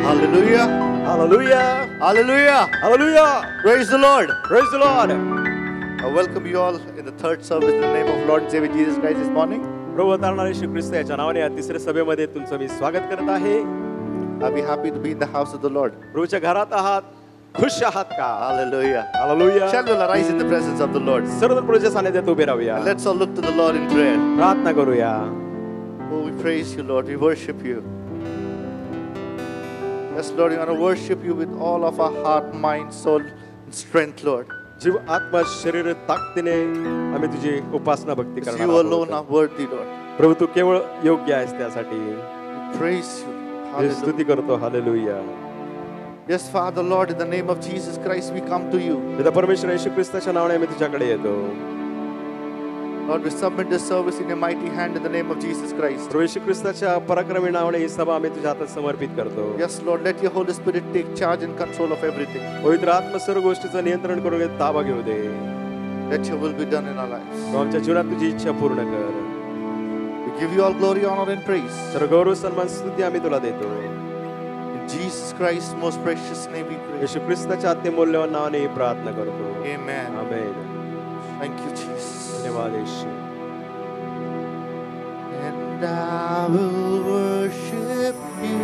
Hallelujah. Hallelujah. Hallelujah. Hallelujah. Praise the Lord. Praise the Lord. I welcome you all in the third service in the name of Lord and Savior Jesus Christ this morning. प्रभू तारणारे श्री ख्रिस्त याच्या नावाने या तिसऱ्या सभेमध्ये तुमचं मी स्वागत करत आहे. I'll be happy to be in the house of the Lord. प्रभूच्या घरात आहात, खुश आहात का? Hallelujah. Hallelujah. Shall we all arise in the presence of the Lord? सर्व प्रभूच्या सानिध्यात उभे राहूया. And let's all look to the Lord in prayer. प्रार्थना करूया. Oh, we praise you, Lord. We worship you. Yes, Lord, we want to worship you with all of our heart, mind, soul, and strength, Lord. जीव आत्मा शरीर ताकदीने आम्ही तुझी उपासना भक्ती करणार You alone आहोत. are worthy, Lord. प्रभू तू केवळ योग्य आहेस त्यासाठी. We praise you. तुझी Hallelujah. स्तुती करतो. Hallelujah. Yes, Father, Lord, in the name of Jesus Christ, we come to you. पिता परमेश्वर येशू ख्रिस्ताच्या नावाने आम्ही तुझ्याकडे येतो. Lord, we submit this service in your mighty hand in the name of Jesus Christ. प्रभू येशू ख्रिस्ताच्या पराक्रमी नावाने ही सभा आम्ही तुझ्या हातात समर्पित करतो. Yes, Lord, let your Holy Spirit take charge and control of everything. पवित्र आत्मा सर्व गोष्टीचं नियंत्रण करून घेत ताबा घेऊ दे. Let your will be done in our lives. प्रभू आमच्या जीवनात तुझी इच्छा पूर्ण कर. We give you all glory, honor, and praise. सर्व गौरव सन्मान स्तुती आम्ही तुला देतो. In Jesus Christ's most precious name we pray. येशू ख्रिस्ताच्या अत्यमूल्यवान नावाने ही प्रार्थना करतो. Amen. Amen. Thank you, Jesus. धन्यवाद येशू. And I will worship you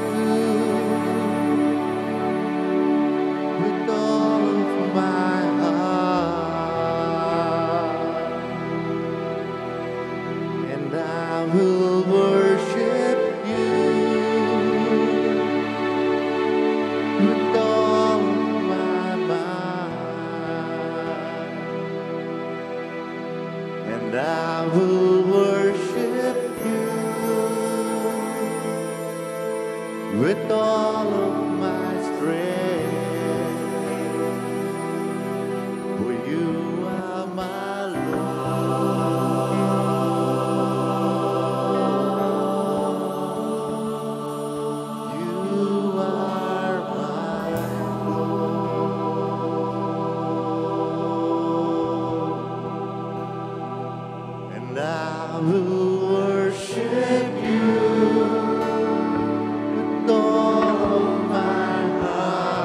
with all of my heart. And I will worship you with all of my mind. And I will worship with all of my strength, for you are my Lord. You are my Lord, and I will worship you. All of my heart.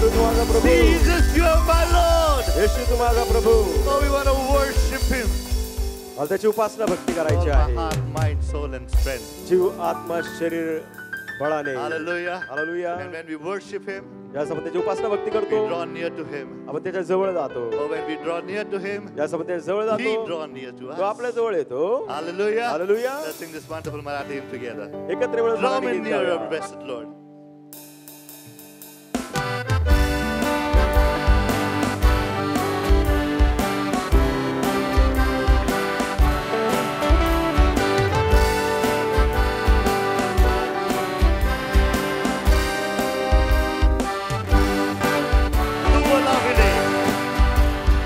येशू तू माझा प्रभू, Jesus, you are my Lord. येशू तू माझा प्रभू. Oh, we want to worship Him. मला त्याची उपासना भक्ती All करायची my आहे. heart, mind, soul, and strength. जीव आत्मा शरीर बळाने. Hallelujah. Hallelujah. And when we worship Him, ज्यास आपण त्याची उपासना भक्ती we करतो, draw near to Him. आपण त्याच्या जवळ जातो. Oh, when we draw near to Him, ज्यास आपण त्याच्या जवळ He जातो, draw near to तो us. आपल्या जवळ येतो. Hallelujah. Hallelujah. Let's sing this wonderful Marathi hymn together. एकत्र मिळून Draw मराठी me गीत near, गाऊया. our blessed Lord.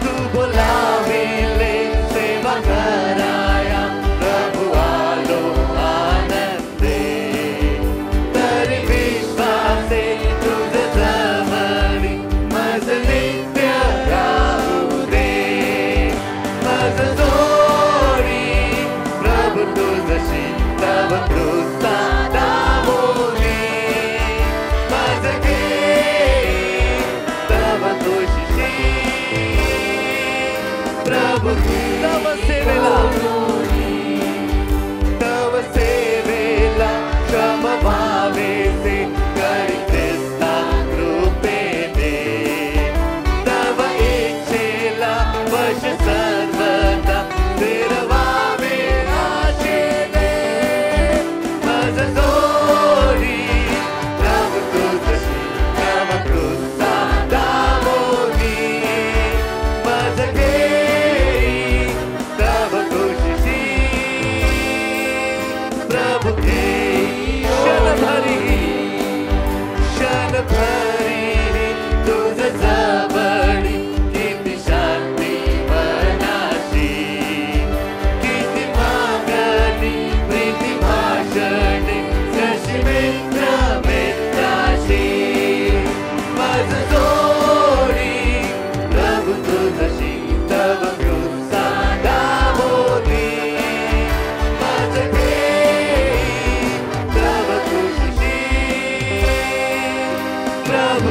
तू बोलाविले सेवा कराया, प्रभु आलो आनंदे. तरी विश्वासे तुझ जवळी माझ नित्य राहू दे. माझ जोडी प्रभु तुझशी तव कृपा दावोली. माझ घेई तव तुझशी प्रभु तव सेवेला क्षम भावेसे करी ख्रिस्ता कृपेने. तव इच्छेला वश सर्वदा फिरवावे आशेने. माझ जोडी प्रभु तुझशी तव कृपा दावोली. माझ घेई तव खुशी प्रभु घेई. क्षण भरी तुझ जवळी किती शांती मनाशी. किती मागणी प्रीती भाषणे जशी मित्र मित्राशी. माझ जोडी प्रभु तुझशी तव कृपा दावोली. माझ घेई तव खुशी प्रभु.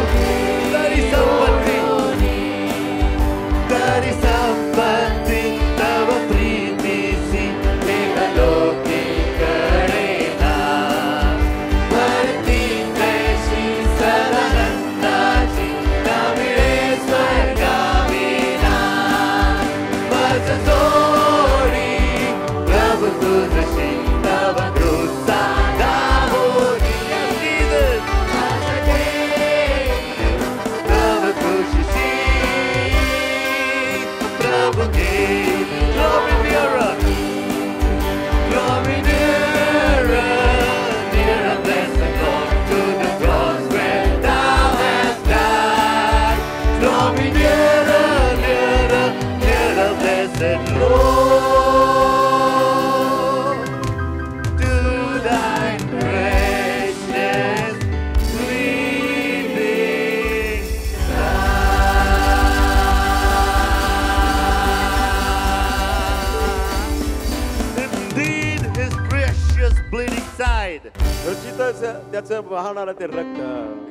तरी संपत्ती तव प्रीतीसी मेघलोकी कळेना. भरती कैशी सदानंदाची ना मिळे स्वर्गाविना. माझ जोडी प्रभु तुझशी तव कृपा दावोली. माझ घेई तव खुशी प्रभु घेई. Draw me nearer, draw me nearer, nearer, blessed Lord, to the cross where thou hast died. Draw me nearer, nearer, nearer, blessed Lord, to thy precious bleeding side. Indeed, his precious bleeding side. निश्चितच त्याचं वाहणारं ते रक्त,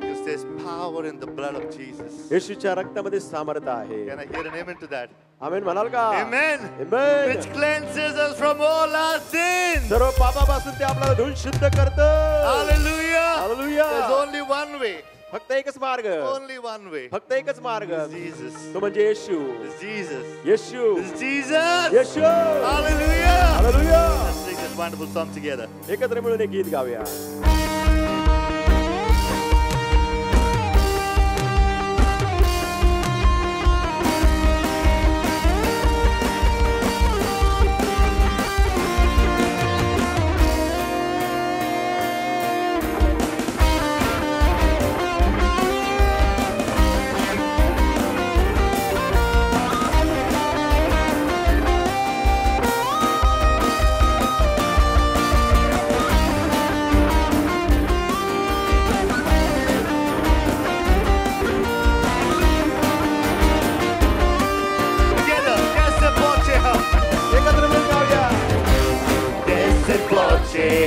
Because there's power in the blood of Jesus. येशूच्या रक्तामध्ये सामर्थ्य आहे. Can I hear an amen to that? आमेन म्हणाल का? Amen. Amen. Which cleanses us from all our sins. सर्व पापापासून ते आपल्याला धुवून शुद्ध करतं. Hallelujah. Hallelujah. There's only one way. फक्त एकच मार्ग, Only one way. फक्त एकच मार्ग, It's Jesus. तो म्हणजे येशू. It's Jesus. Yeshu, It's Jesus. Yeshu. Hallelujah. Hallelujah. Let's sing this wonderful song together. एकत्र मिळून एक गीत गाऊया.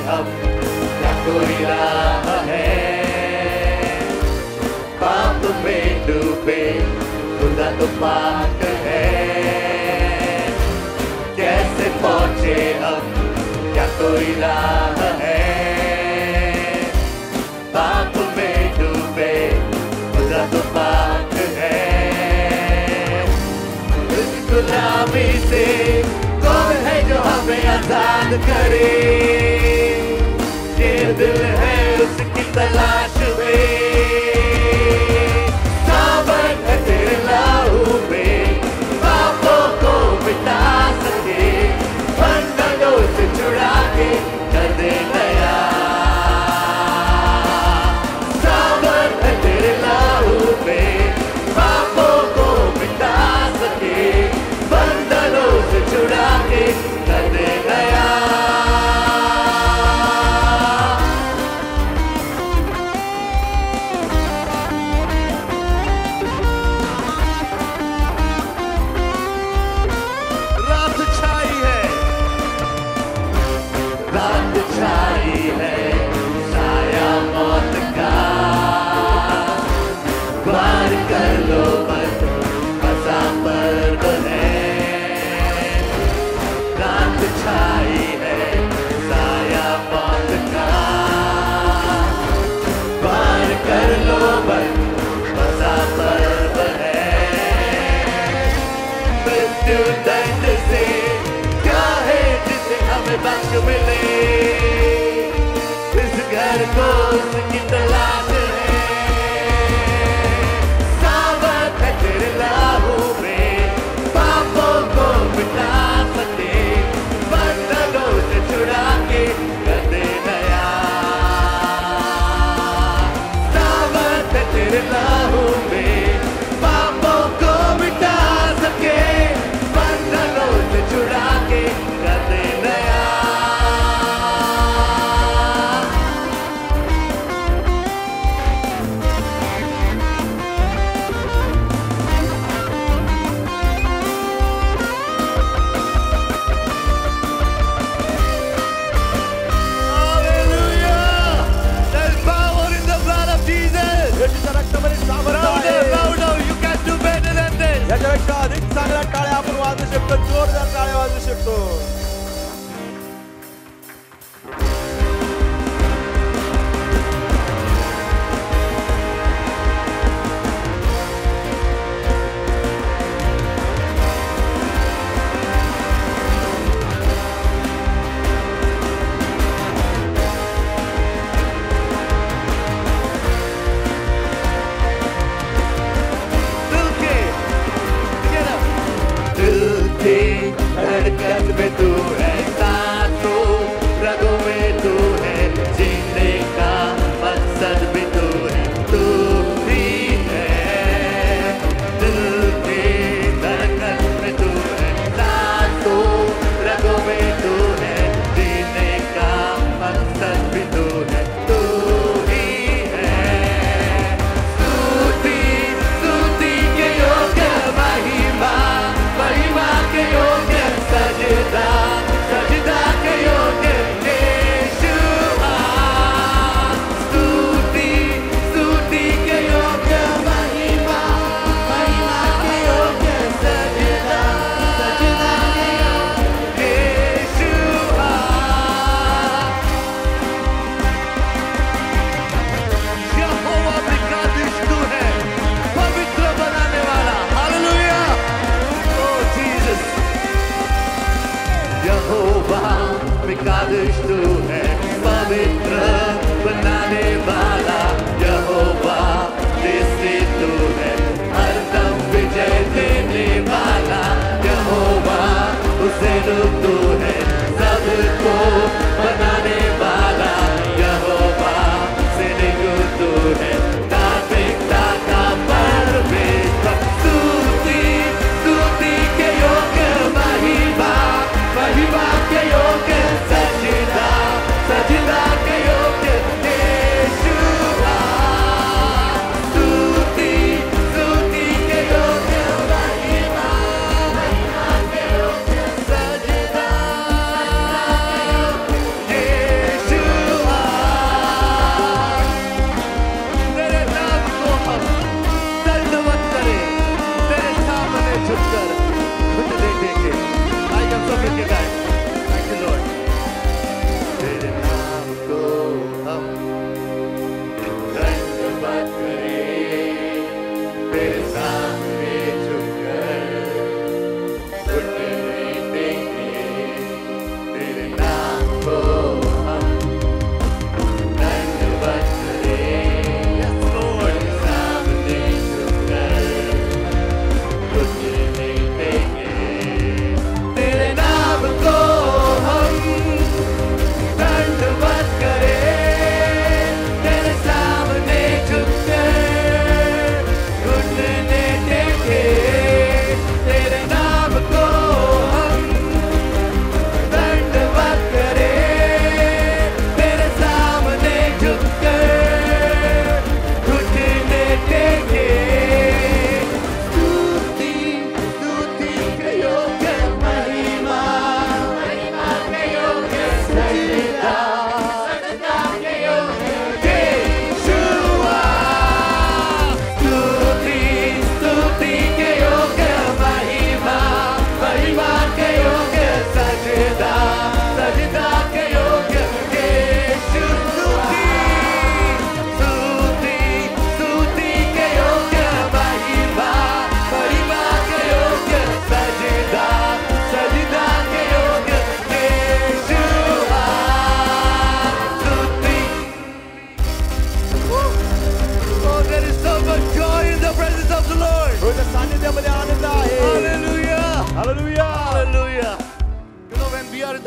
हम क्या कोई राह है पाप में तो पाक है। कैसे पहुंचे हम, क्या कोई राह है? पाप में डूबे खुदा तो पाक है। इस गुलामी से कौन है जो हमें आजाद करे? ये दिल है उसकी तलाश में, सावन है तेरे लहू में, पापों को मिटा सके, बंधनों से छुड़ा के कर दे नया। सावन है तेरे लहू में, पापों को मिटा सके, बंधनों से छुड़ा के कर दे नया।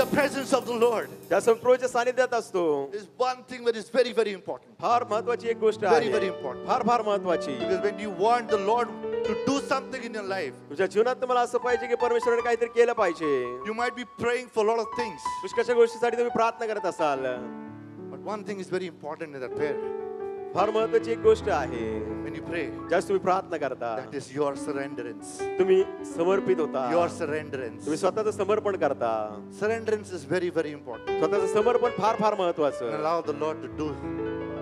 the presence of the Lord, त्या संप्रभूच्या सानिध्यात असतो. is one thing that is very, very important. फार महत्वाची एक गोष्ट Very, आहे. very important. फार फार महत्वाची. Because when you want the Lord to do something in your life, तुझ्या जीवनात तुम्हाला असं पाहिजे की परमेश्वराने काहीतरी केलं पाहिजे. you might be praying for a lot of things. पुष्कळशा गोष्टीसाठी तुम्ही प्रार्थना करत असाल. But one thing is very important in that prayer. फार महत्वाची एक गोष्ट आहे. When you pray, ज्यावेळेस तुम्ही प्रार्थना करता that is your surrenderance. तुम्ही समर्पित होता. Your surrenderance. तुम्ही स्वतःचं समर्पण करता. Surrenderance is very, very important. स्वतःचं समर्पण फार फार And महत्वाचं. allow the Lord to do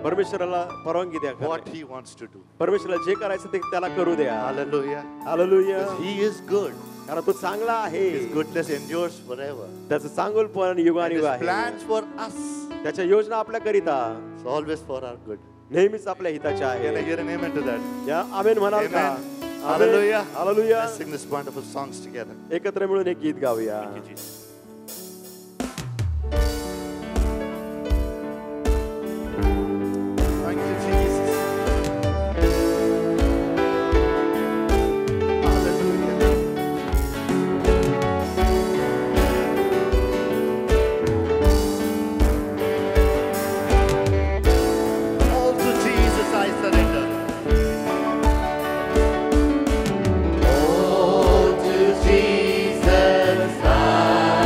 परमेश्वराला परवानगी द्या. what He wants to do. परमेश्वराला जे करायचं ते त्याला करू द्या. Hallelujah. Hallelujah. Because He is good. कारण तो चांगला आहे. His goodness endures forever. त्याचं चांगुलपण And युगानुयुग His आहे. plans for us त्याच्या योजना आपल्या करिता is always for our good. नेहमीच आपल्या हिताच्या Can I आहे. hear an amen to that? या आमेन म्हणाल का? Amen. Hallelujah. Hallelujah. Let's sing this wonderful songs together. एकत्र मिळून एक गीत गाऊया. Thank you, Jesus. Thank you, Jesus. Hallelujah. All to Jesus I surrender. All to Jesus I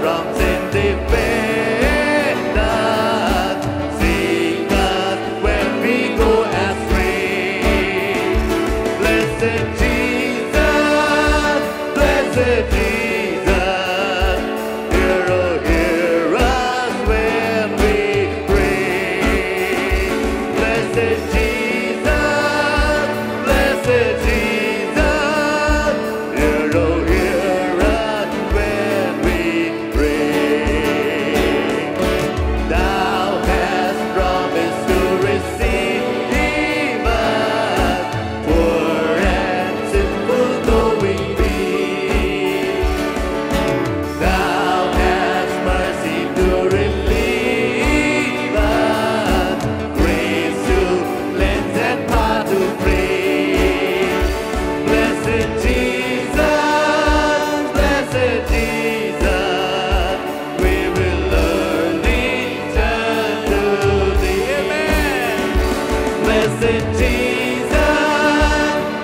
from sin defend us, sing us when we go astray. Blessed Jesus, blessed Jesus, hear, oh, hear us when we pray. Blessed Jesus, blessed Jesus, hear, oh, hear us when we pray. Thou hast promised to receive us, poor and sinful though we be. Thou hast mercy to relieve us, grace to cleanse and power to free. Blessed Jesus, blessed Jesus, we will early turn to thee. Amen. Blessed Jesus,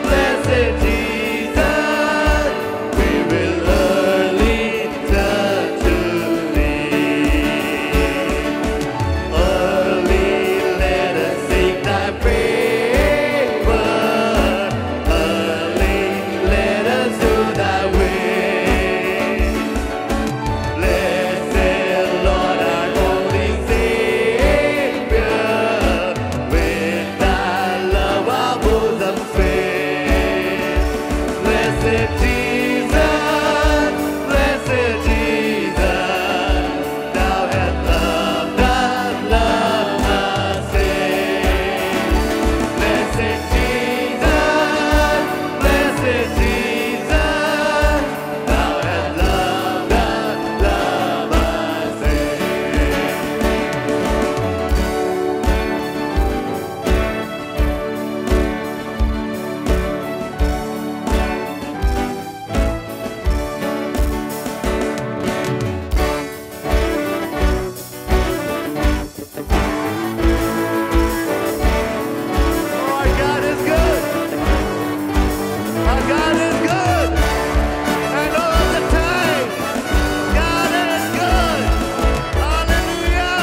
blessed Jesus, we will early turn to thee. Early let us seek thy favor, early let us do thy will. Blessed Lord, our only Savior, with thy love our bosom fill. Blessed Jesus, blessed Jesus, thou hast loved us, loved us still. Blessed Jesus, blessed Jesus, thou hast loved us, loved us still. Our God is good. Our God is good. And all the time, God is good. Hallelujah.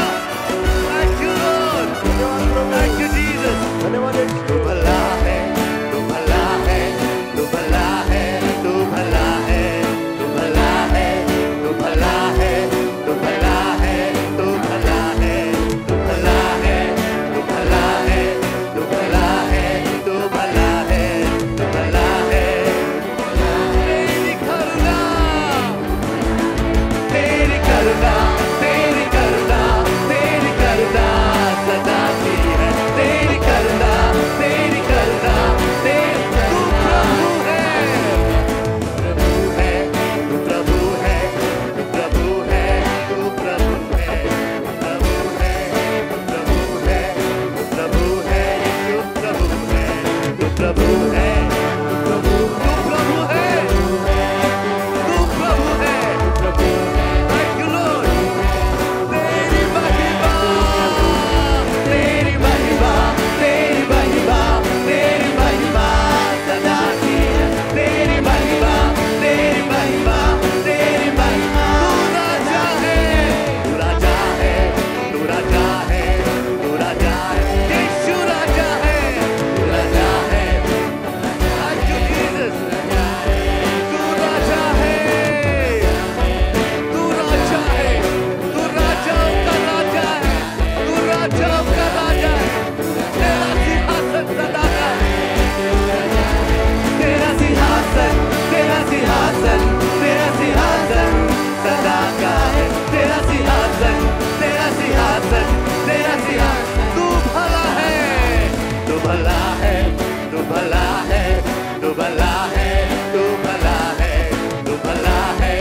Thank you, Lord. Thank you, Jesus. धन्यवाद तू यीशु. भला है, तू भला है, तू भला है, तू भला है, तू भला है, तू भला है, तू भला है, तू भला है, तू भला है, तू भला है, तू भला है, तू भला है, तू भला है। तेरी करुणा, तेरी करुणा, तेरी करुणा, तेरी करुणा सदा की है। तेरी करुणा, तेरी करुणा, तेरी तू प्रभु है, प्रभु है, तू प्रभु है, तू प्रभु है, तू प्रभु है, प्रभु है, प्रभु है, प्रभु है, यीशु प्रभु है, तू प्रभु है, प्रभु, तू प्रभु है, तू प्रभु है, प्रभु। Thank you, Lord. तेरी महिमा, तेरी महिमा, तेरी महिमा, तेरी महिमा सदा की है। तेरी महिमा, तेरी महिमा, तेरी महिमा। तू राजा है, तू राजा है, तू राजा है, तू राजा है, यीशु राजा है, तू राजा है। Thank you, Jesus. तू राजा है, तू राजा है, तू राजाओं का राजा है, तू राजाओं का राजा है। तेरा सिंहासन सदा का है, तेरा सिंहासन, तेरा सिंहासन, तेरा सिंहासन सदा का है। तेरा सिंहासन, तेरा सिंहासन, तेरा सिंहासन। तू भला है, तू भला है, तू भला है, तू भला है, तू भला है, तू भला है।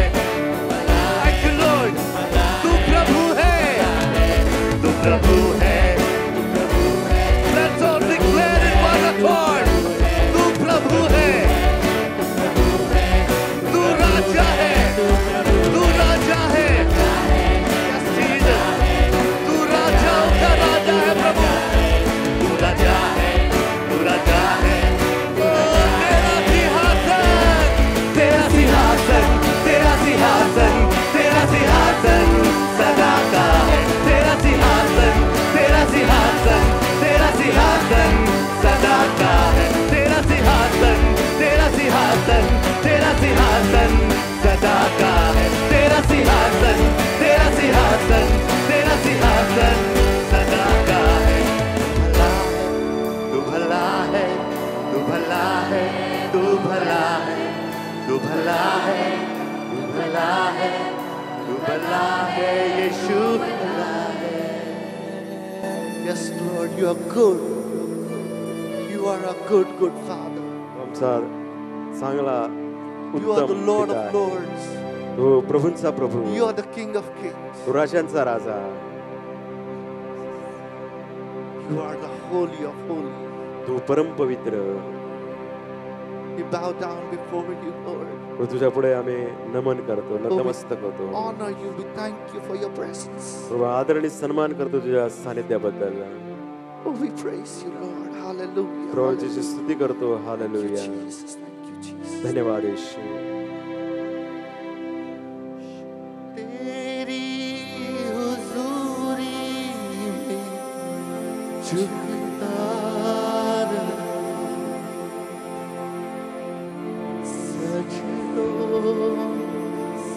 Thank you, Lord. तू प्रभु है, तू प्रभु है, let's all declare it one accord. तू प्रभु है, तू राजा है, तू राजा है। Yes, Jesus. तू राजाओं का राजा है प्रभु, तू राजा है, तू राजा है। ओ तेरा सिंहासन, तेरा सिंहासन, तेरा सिंहासन, तेरा सिंहासन You are good. You are a good, good Father. आमचा चांगला You are the उत्तम Lord पिता of आहे. Lords. तो प्रभूंचा प्रभू, You are the King of Kings. तो राजांचा राजा, You are the Holy of Holies. तू परम पवित्र. We bow down before you, Lord. प्रभू तुझ्या पुढे आम्ही नमन करतो, नतमस्तक होतो. Honor you. We thank you for your presence. प्रभू आदर आणि सन्मान करतो तुझ्या सानिध्याबद्दल. Oh, we praise you, Lord. Hallelujah. प्रभू तुझी स्तुती करतो. Thank you, hallelujah. Jesus. Thank you, Jesus. धन्यवाद येशू. तेरी हुजूरी में झुकता रहूं, सजदों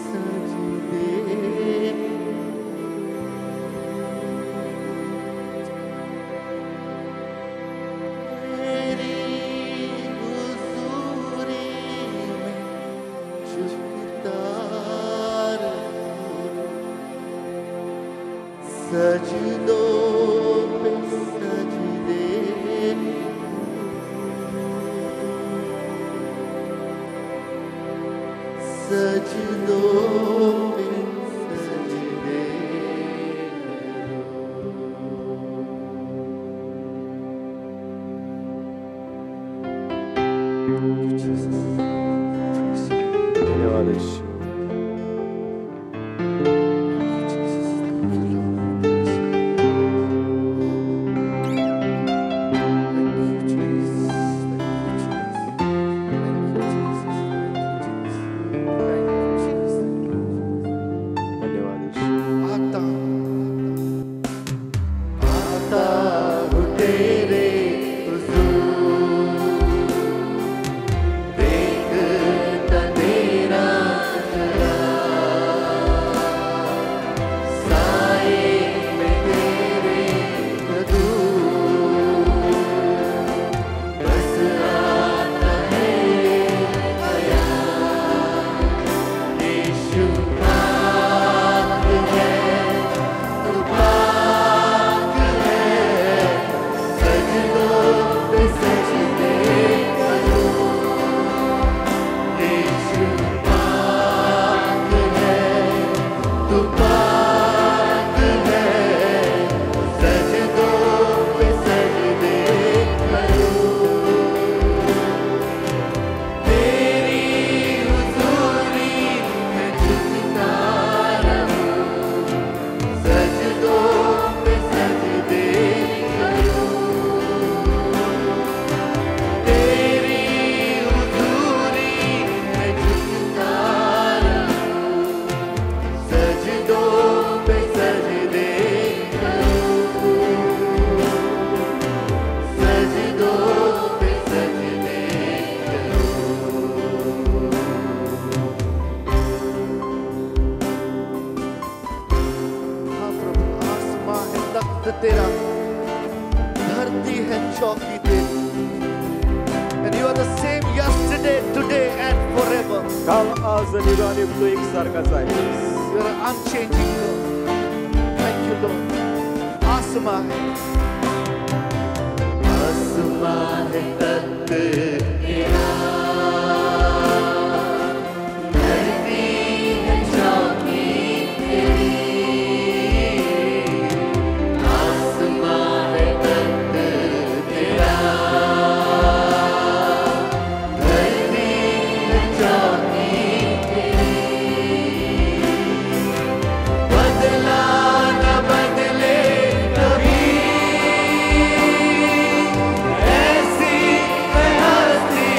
सजदे तेरी हुजूरी में झुकता रहूं, सजदों पे सजदे सजदों पे सजदे धन्यवाद येशू. धन्यवाद येशू. आता आता हूँ तेरे हुजूर, देखता तेरा चेहरा, साए में तेरे कदूर, बस आता है ख्याल, यीशु पाक है, तू पाक है, सजदों पे सजदे करूं, यीशु पाक है, तू पाक है, सजदों पे सजदे करूं, तेरी हुजूरी में झुकता रहूं, सजदों पे सजदे करूं, तेरी हुजूरी में झुकता रहूं, सजदों पे सजदे करूं, सजदों पे सजदे करूं। हाँ प्रभु, आसमां है तख्त तेरा, धरती है चौकी तेरी, and you are the same yesterday, today and forever. काल आज आणि उद्या तू एकसारखाच आहेस. You are an unchanging God. Thank you, Lord. आसमां है तख्त तेरा, धरती है चौकी तेरी, आसमां है तख्त तेरा, धरती है चौकी तेरी, बदला न बदले कभी, ऐसी है हस्ती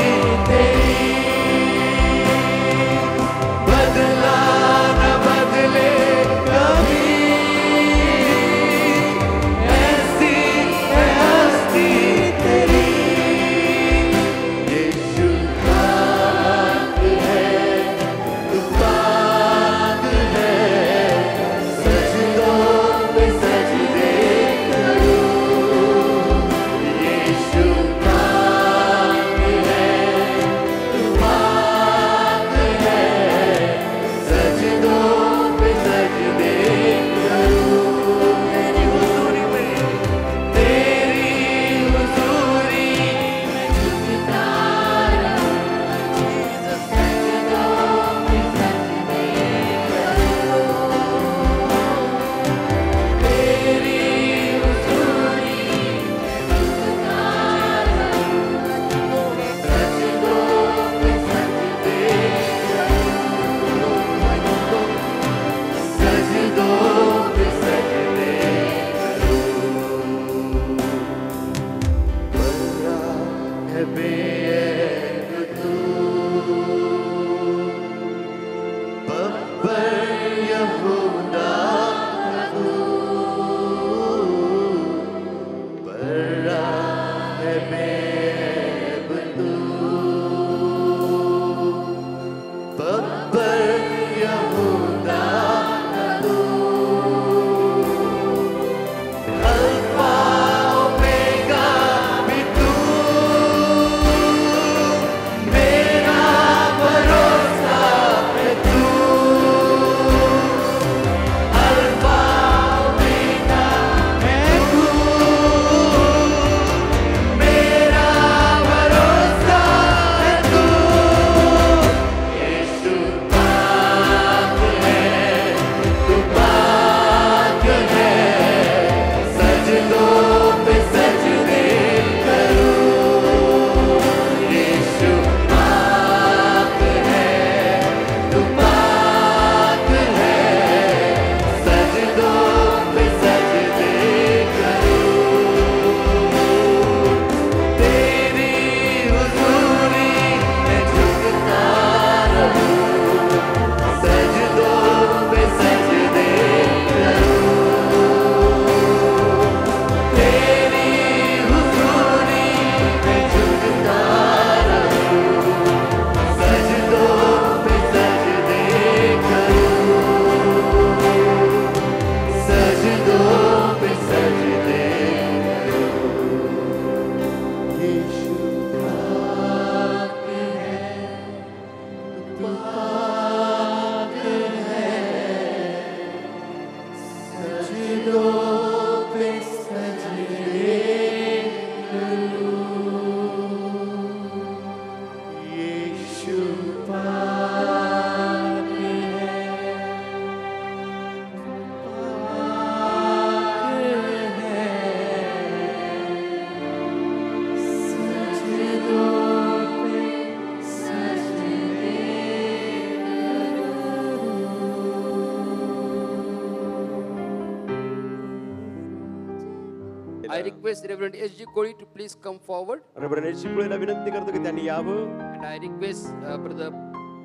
I request Reverend S.G. Kori to please come forward. Reverend H कुळेला विनंती करतो की त्यांनी यावं. And I request Brother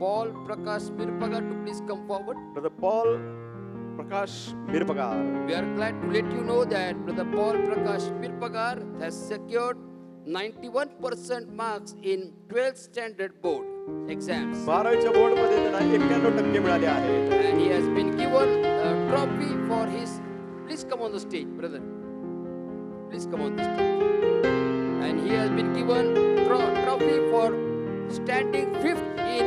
Paul Prakash Mirpaga to please come forward. Brother Paul Prakash Mirpagar. We are glad to let you know that Brother Paul Prakash Mirpagar has secured 91% marks in 12th standard board exams. 12वीच्या board मध्ये त्यांना 91% मिळाले आहेत. And he has been given a trophy for his. Please come on the stage, brother. Please come on the stage. And he has been given trophy for standing 5th in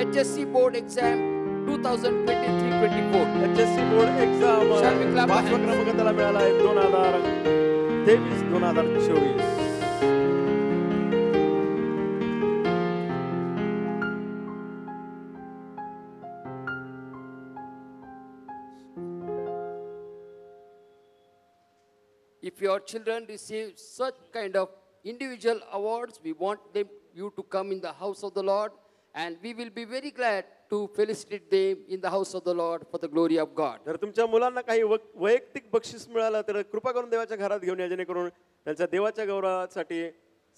HSC board exam 2023-24. HSC board exam Shall we clap our 5वा hands? क्रमांक त्याला मिळाला आहे 2023-2024. If your children receive such kind of individual awards, we want you to come in the house of the Lord, and we will be very glad to felicitate them in the house of the Lord for the glory of God. जर तुमच्या मुलांना काही वैयक्तिक बक्षीस मिळालं तर कृपा करून देवाच्या घरात घेऊन या, जेणेकरून त्यांच्या देवाच्या गौरवासाठी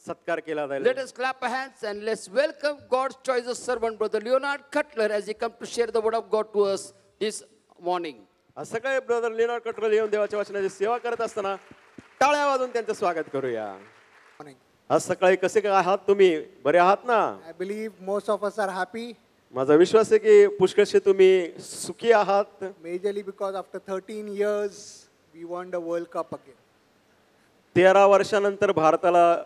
सत्कार केला जाईल. Let us clap our hands and let's welcome God's choicest servant, Brother Leonard Cutler, as he comes to share the word of God to us this morning. आज सकाळी ब्रदर लिओनार्ड कटरल येऊन देवाच्या वचनाची सेवा करत असताना टाळ्या वाजवून त्यांचं स्वागत करूया. आज सकाळी कसे काय आहात तुम्ही? बरे आहात ना? I believe most of us are happy, माझा विश्वास आहे की पुष्कळसे तुम्ही सुखी आहात. majorly because after 13 years we won the World Cup again. 13 वर्षानंतर भारताला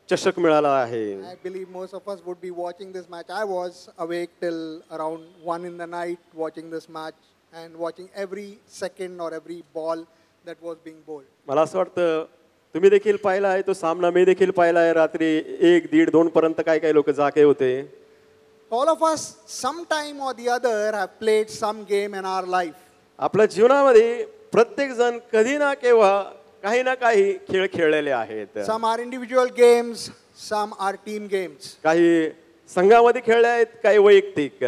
चषक मिळाला आहे. I believe most of us would be watching this match. I was awake till around 1 in the night watching this match and watching every second or every ball that was being bowled. मला असं वाटतं तुम्ही देखील पाहिला आहे तो सामना, मी देखील पाहिला आहे. रात्री 1, 1:30, 2 पर्यंत काय लोक जागे होते. All of us sometime or the other have played some game in our life. आपल्या जीवनामध्ये प्रत्येक जण कधी ना केव्हा काही ना काही खेळ खेळलेले आहेत. Some are individual games, some are team games. काही संघामध्ये खेळले आहेत, काही वैयक्तिक.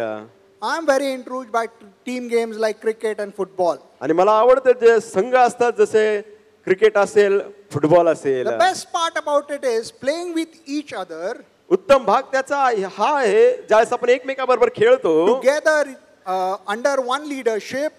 I am very intrigued by team games like cricket and football. आणि मला आवडतं जे संघ असतात, जसे क्रिकेट असेल, फुटबॉल असेल. The best part about it is playing with each other. उत्तम भाग त्याचा हा आहे ज्यावेळेस आपण एकमेकाबरोबर खेळतो Together under one leadership.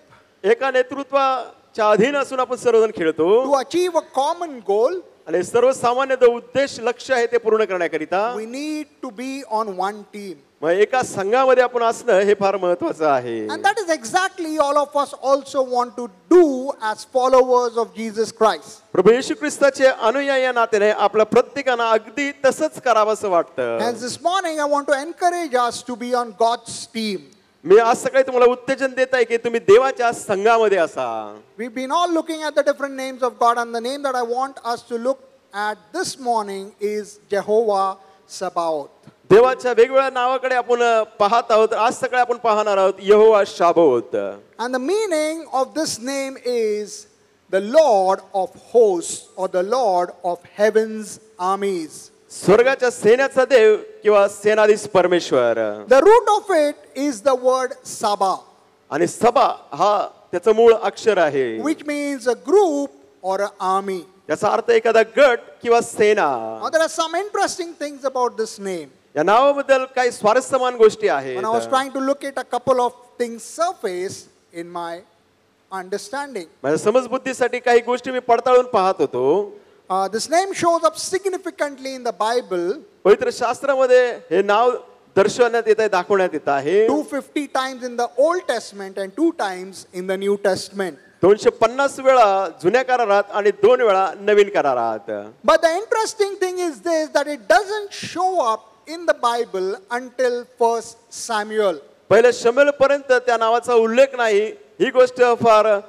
एका नेतृत्वाच्या अधीन असून आपण सर्वजण खेळतो. To achieve a common goal. आणि सर्वसामान्य जो उद्देश लक्ष्य आहे ते पूर्ण करण्याकरिता We need to be on one team. मग एका संघामध्ये आपण असणं हे फार महत्त्वाचं आहे. And that is exactly all of us also want to do as followers of Jesus Christ. प्रभू येशू ख्रिस्ताचे अनुयायी या नात्याने आपल्या प्रत्येकाला अगदी तसंच करावंसं वाटतं. And this morning I want to encourage us to be on God's team. मी आज सकाळी तुम्हाला उत्तेजन देत आहे की तुम्ही देवाच्या संघामध्ये असा. We've been all looking at the different names of God, and the name that I want us to look at this morning is Jehovah Sabaoth. देवाच्या वेगवेगळ्या नावाकडे आपण पाहत आहोत. आज सकाळी आपण पाहणार आहोत यहोवा शाबाओत. And the meaning of this name is the Lord of hosts, or the Lord of heaven's armies. स्वर्गाच्या सेनेचा देव किंवा सेनाधीश परमेश्वर. The root of it is the word Saba, आणि सभा हा त्याचं मूळ अक्षर आहे, which means a group or an army. याचा अर्थ एखादा गट किंवा सेना. Now there are some interesting things about this name. या नावाबद्दल काही स्वारस्यमान गोष्टी आहेत. When I was trying to look at a couple of things surface in my understanding. माझ्या समजबुद्धीसाठी काही गोष्टी मी पडताळून पाहत होतो. This name shows up significantly in the Bible. पवित्र शास्त्रामध्ये हे नाव दर्शवण्यात येत आहे, दाखवण्यात येत आहे. 250 times in the Old Testament and 2 times in the New Testament. 250 वेळा जुन्या करारात आणि 2 वेळा नवीन करारात. But the interesting thing is this, that it doesn't show up in the Bible until 1 Samuel. पहिले शमूएल पर्यंत त्या नावाचा उल्लेख नाही. ही गोष्ट फार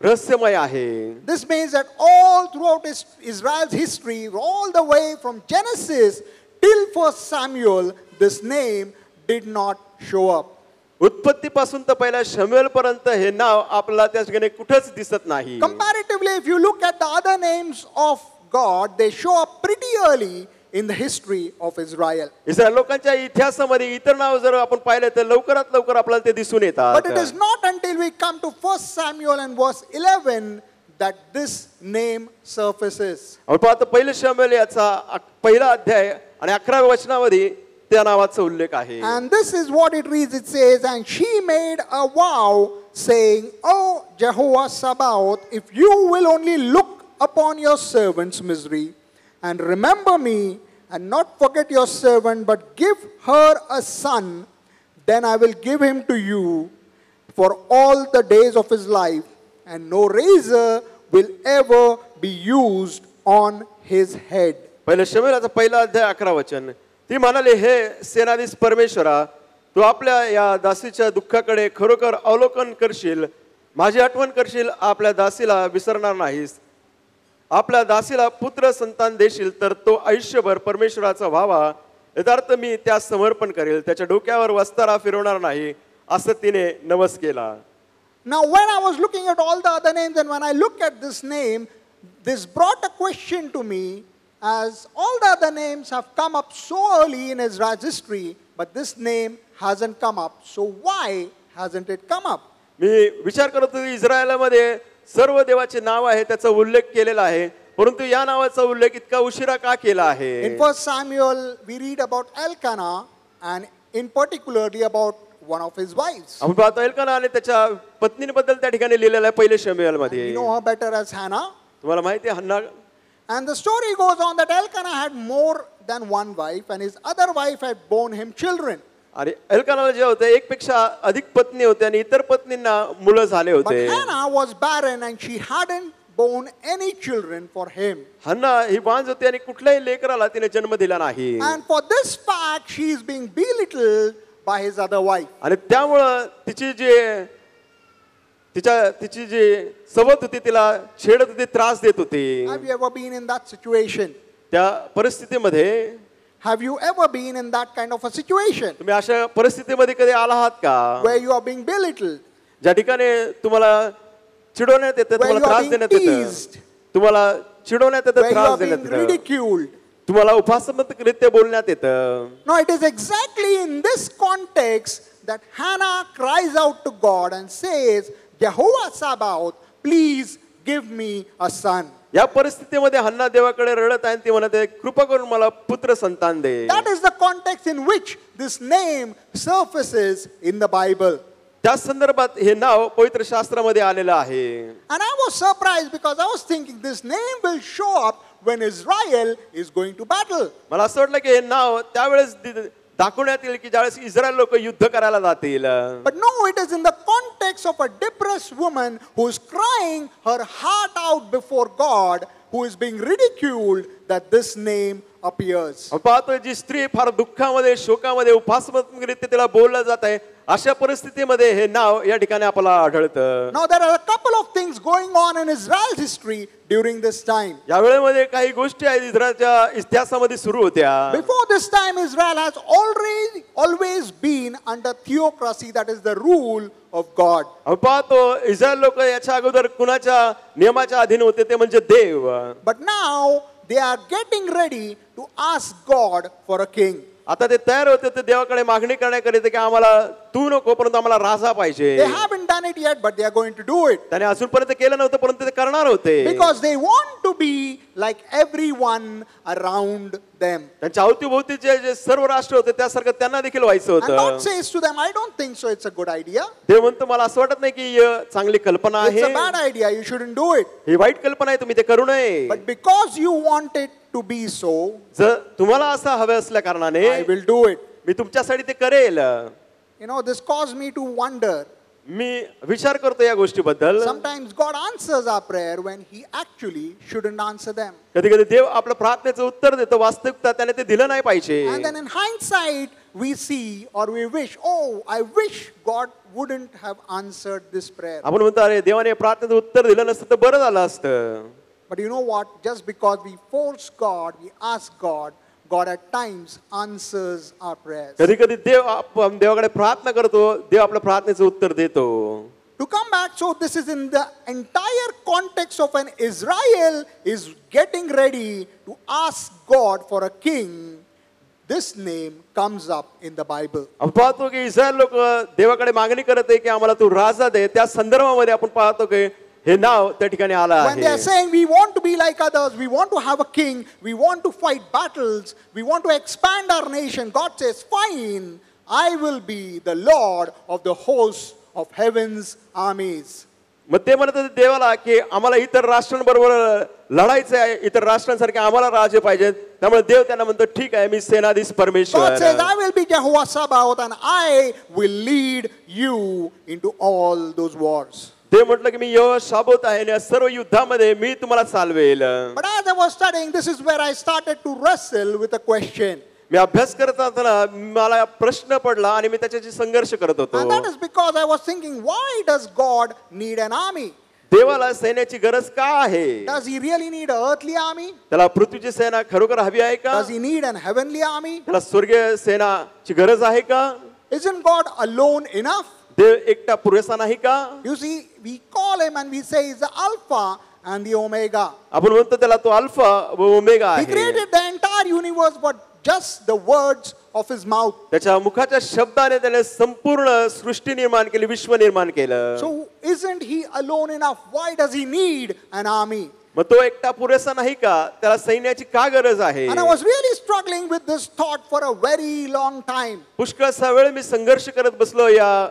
रहस्यमय आहे. This means that all throughout Israel's history, all the way from Genesis till 1 Samuel, this name did not show up. उत्पत्तीपासून तर पहिल्या शमूएल पर्यंत हे नाव आपल्याला त्या ठिकाणी कुठेच दिसत नाही. Comparatively, if you look at the other names of God, they show up pretty early in the history of Israel. Israel लोकांच्या इतिहासामध्ये इतर नाव जर आपण पाहिले तर लवकरात लवकर आपल्याला ते दिसून येतात. But it is not until we come to 1 Samuel and verse 11 that this name surfaces. आपण पाहतो पहिले शमूएल याचा पहिला अध्याय आणि 11व्या वचनामध्ये त्या नावाचा उल्लेख आहे. And this is what it reads. It says, and she made a vow saying, O Jehovah Sabaoth, if you will only look upon your servant's misery and remember me and not forget your servant, but give her a son, then I will give him to you for all the days of his life, and no razor will ever be used on his head. पहिले शमूएलाचा पहिला अध्याय 11 वचन. ती म्हणाली, हे सेनाधीश परमेश्वरा, तू आपल्या या दासीच्या दुःखाकडे खरोखर अवलोकन करशील, माझी आठवण करशील, आपल्या दासीला विसरणार नाहीस, आपल्या दासीला पुत्र संतान देशील तर तो आयुष्यभर परमेश्वराचा व्हावा, यथार्थ मी त्यास समर्पण करेल, त्याच्या डोक्यावर वस्तारा फिरवणार नाही, असं तिने नवस केला. Now when I was looking at all the other names and when I look at this name, this brought a question to me, as all the other names have come up so early in Israel's history, but this name hasn't come up. So why hasn't it come up? मी विचार करत होतो, इस्रायलामध्ये सर्व देवाचे नाव आहे, त्याचा उल्लेख केलेला आहे, परंतु या नावाचा उल्लेख इतका उशिरा का केला आहे? In 1 Samuel, we read about Elkanah and in particularly about one of his wives. आपण पाहतो एल्काना आणि त्याच्या पत्नीबद्दल त्या ठिकाणी लिहिलेलं आहे पहिले शमूएल मध्ये. You know her better as Hannah. तुम्हाला माहिती आहे हन्ना. And the story goes on that Elkanah had more than one wife and his other wife had borne him children. आणि एल्कानाला जे होते एकपेक्षा अधिक पत्नी होते आणि इतर पत्नींना मुलं झाले But होते. Hannah was barren and she hadn't borne any children for him. हन्ना ही बांझ होती आणि कुठल्याही लेकराला तिने जन्म दिला नाही. And for this fact she is being belittled by his other wife. आणि त्यामुळं तिची जी सवत होती तिला छेडत होती, त्रास देत होती. Have you ever been in that situation? त्या परिस्थितीमध्ये Have you ever been in that kind of a situation तुम्ही अशा परिस्थितीमध्ये कधी आला आहात का, where you are being belittled, ज्या ठिकाणी तुम्हाला चिडवण्यात येतं, where तुम्हाला you are त्रास being देण्यात येतं, teased, तुम्हाला चिडवण्यात येतं, where you त्रास are देण्यात being येतं, ridiculed? तुम्हाला उपासनात्मकरित्या बोलण्यात येतं? No, it is exactly in this context that Hannah cries out to God and says, Jehovah Sabaoth, please give me a son. या परिस्थितीमध्ये हन्ना देवाकडे रडत आहे, ती म्हणत आहे, कृपा करून मला पुत्र संतान दे. That is the context in which this name surfaces in the Bible. त्या संदर्भात हे नाव पवित्र शास्त्रामध्ये आलेलं आहे. And I was surprised because I was thinking this name will show up when Israel is going to battle. मला असं वाटलं की हे नाव त्यावेळेस दाखवण्यात येईल की ज्यावेळेस इस्रायल लोक युद्ध करायला जातील. But no, it is in the context of a depressed woman who is crying her heart out before God, who is being ridiculed, that this name appears. पाहतोय जी स्त्री फार दुःखामध्ये, शोकामध्ये, उपासनात्मकरित्या तिला बोललं जात आहे, अशा परिस्थितीमध्ये हे नाव या ठिकाणी आपल्याला आढळतं. Now there are a couple of things going on in Israel's history during this time. या वेळेमध्ये काही गोष्टी आहेत इस्रायलच्या इतिहासामध्ये सुरू होत्या. Before this time, Israel has always been under theocracy, that is the rule of God. आपण पाहतो इस्रायल लोक याच्या अगोदर कुणाच्या नियमाच्या अधीन होते, ते म्हणजे देव. But now they are getting ready to ask God for a king. आता ते तयार होते ते देवाकडे मागणी करण्याकरिता की आम्हाला तू नको, परंतु आम्हाला राजा पाहिजे. They haven't done it yet, but they are going to do it. त्याने अजूनपर्यंत केलं नव्हतं, परंतु ते करणार होते. Because they want to be like everyone around them. त्यांच्या अवतीभोवतीचे जे सर्व राष्ट्र होते त्यासारखं त्यांना देखील व्हायचं And God होतं. says to them, I don't think so, it's a good idea. देव म्हणतो मला असं वाटत नाही की ही चांगली कल्पना It's आहे, a bad idea, you shouldn't do it. ही वाईट कल्पना आहे, तुम्ही ते करू नये. But because you want it to be so, जर तुम्हाला असं हवं असल्या कारणाने I will do it. मी तुमच्यासाठी ते करेल. You know, this caused me to wonder. मी विचार करतो या गोष्टीबद्दल. Sometimes God answers our prayer when He actually shouldn't answer them. कधी कधी देव आपल्या प्रार्थनेचं उत्तर देतो, वास्तविकता त्याने ते दिलं नाही पाहिजे. And then in hindsight, we see or we wish, oh, I wish God wouldn't have answered this prayer. आपण म्हणतो अरे देवाने प्रार्थनेचं उत्तर दिलं नसतं तर बरं झालं असतं. But you know what? Just because we force God, we ask God, God at times answers our prayers. कधी कधी आपण देवाकडे प्रार्थना करतो, देव आपल्या प्रार्थनेचं उत्तर देतो. To come back, so this is in the entire context of an Israel is getting ready to ask God for a king. This name comes up in the Bible. आपण पाहतो की इस्रायल लोक देवाकडे मागणी करत आहे की आम्हाला तू राजा दे. त्या संदर्भामध्ये आपण पाहतो की हे नाव त्या ठिकाणी आलं When they are आहे. saying we want to be like others, we want to have a king, we want to fight battles, we want to expand our nation, God says, fine, I will be the Lord of the hosts of heaven's armies. मग ते म्हणत होते देवाला की आम्हाला इतर राष्ट्रांबरोबर लढायचं आहे, इतर राष्ट्रांसारखे आम्हाला राजे पाहिजेत. त्यामुळे देव त्यांना म्हणतो ठीक आहे मी सेनाधीश God परमेश्वर. says, I will be Jehovah Sabaoth and I will lead you into all those wars. ते म्हटलं की मी यहोवा साबोत आहे आणि या सर्व युद्धामध्ये मी तुम्हाला चालवेल. But as I was studying, this is where I started to wrestle with a question. मी अभ्यास करत असताना मला प्रश्न पडला आणि मी त्याच्याशी संघर्ष करत होतो. And that is because I was thinking, why does God need an army? देवाला सैन्याची गरज का आहे? Does he really need an earthly army? त्याला पृथ्वीची सेना खरोखर हवी आहे का? Does he need an heavenly army? त्याला स्वर्गीय सेनाची गरज आहे का? Isn't God alone enough? देव एकटा पुरेसा नाही का? You see, we call him and we say he's the Alpha and the Omega. आपण म्हणतो त्याला तो अल्फा व ओमेगा He आहे. created the entire universe, but just the words of his mouth. त्याच्या मुखाच्या शब्दाने त्याने संपूर्ण सृष्टी निर्माण केली, विश्व निर्माण केलं. So isn't he alone enough? Why does he need an army? मग तो एकटा पुरेसा नाही का? त्याला सैन्याची का गरज आहे? And I was really struggling with this thought for a very long time. पुष्कळसा वेळ मी संघर्ष करत बसलो या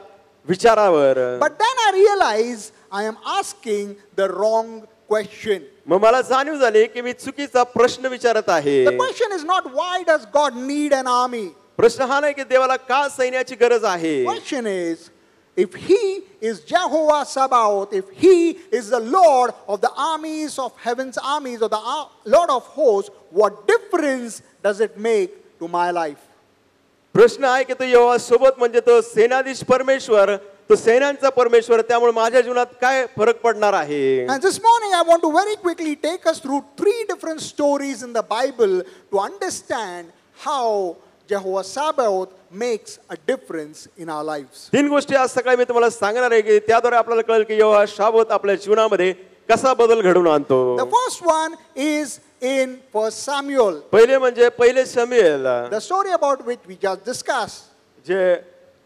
विचारावर. But then I realized I am asking the wrong question. मग मला जाणीव झाली की मी चुकीचा प्रश्न विचारत आहे. The question is not why does God need an army? प्रश्न हा नाही की देवाला का सैन्याची गरज आहे. Question is, if he is Jehovah Sabaoth, if he is the Lord of the armies of heaven's armies, or the Lord of hosts, what difference does it make to my life? प्रश्न आहे की तो यहोवा सोबत म्हणजे तो सेनाधीश परमेश्वर, तो सेनांचा परमेश्वर, त्यामुळे माझ्या जीवनात काय फरक पडणार आहे. And this morning I want to very quickly take us through 3 different stories in the Bible to understand how Jehovah Sabaoth makes a difference in our lives. 3 गोष्टी आज सकाळी मी तुम्हाला सांगणार आहे की त्याद्वारे आपल्याला कळेल की यहोवा साबोत आपल्या जीवनामध्ये कसा बदल घडवून आणतो. The first one is in 1 Samuel. पहिले म्हणजे पहिले शमूएल, The story about which we just discussed. जे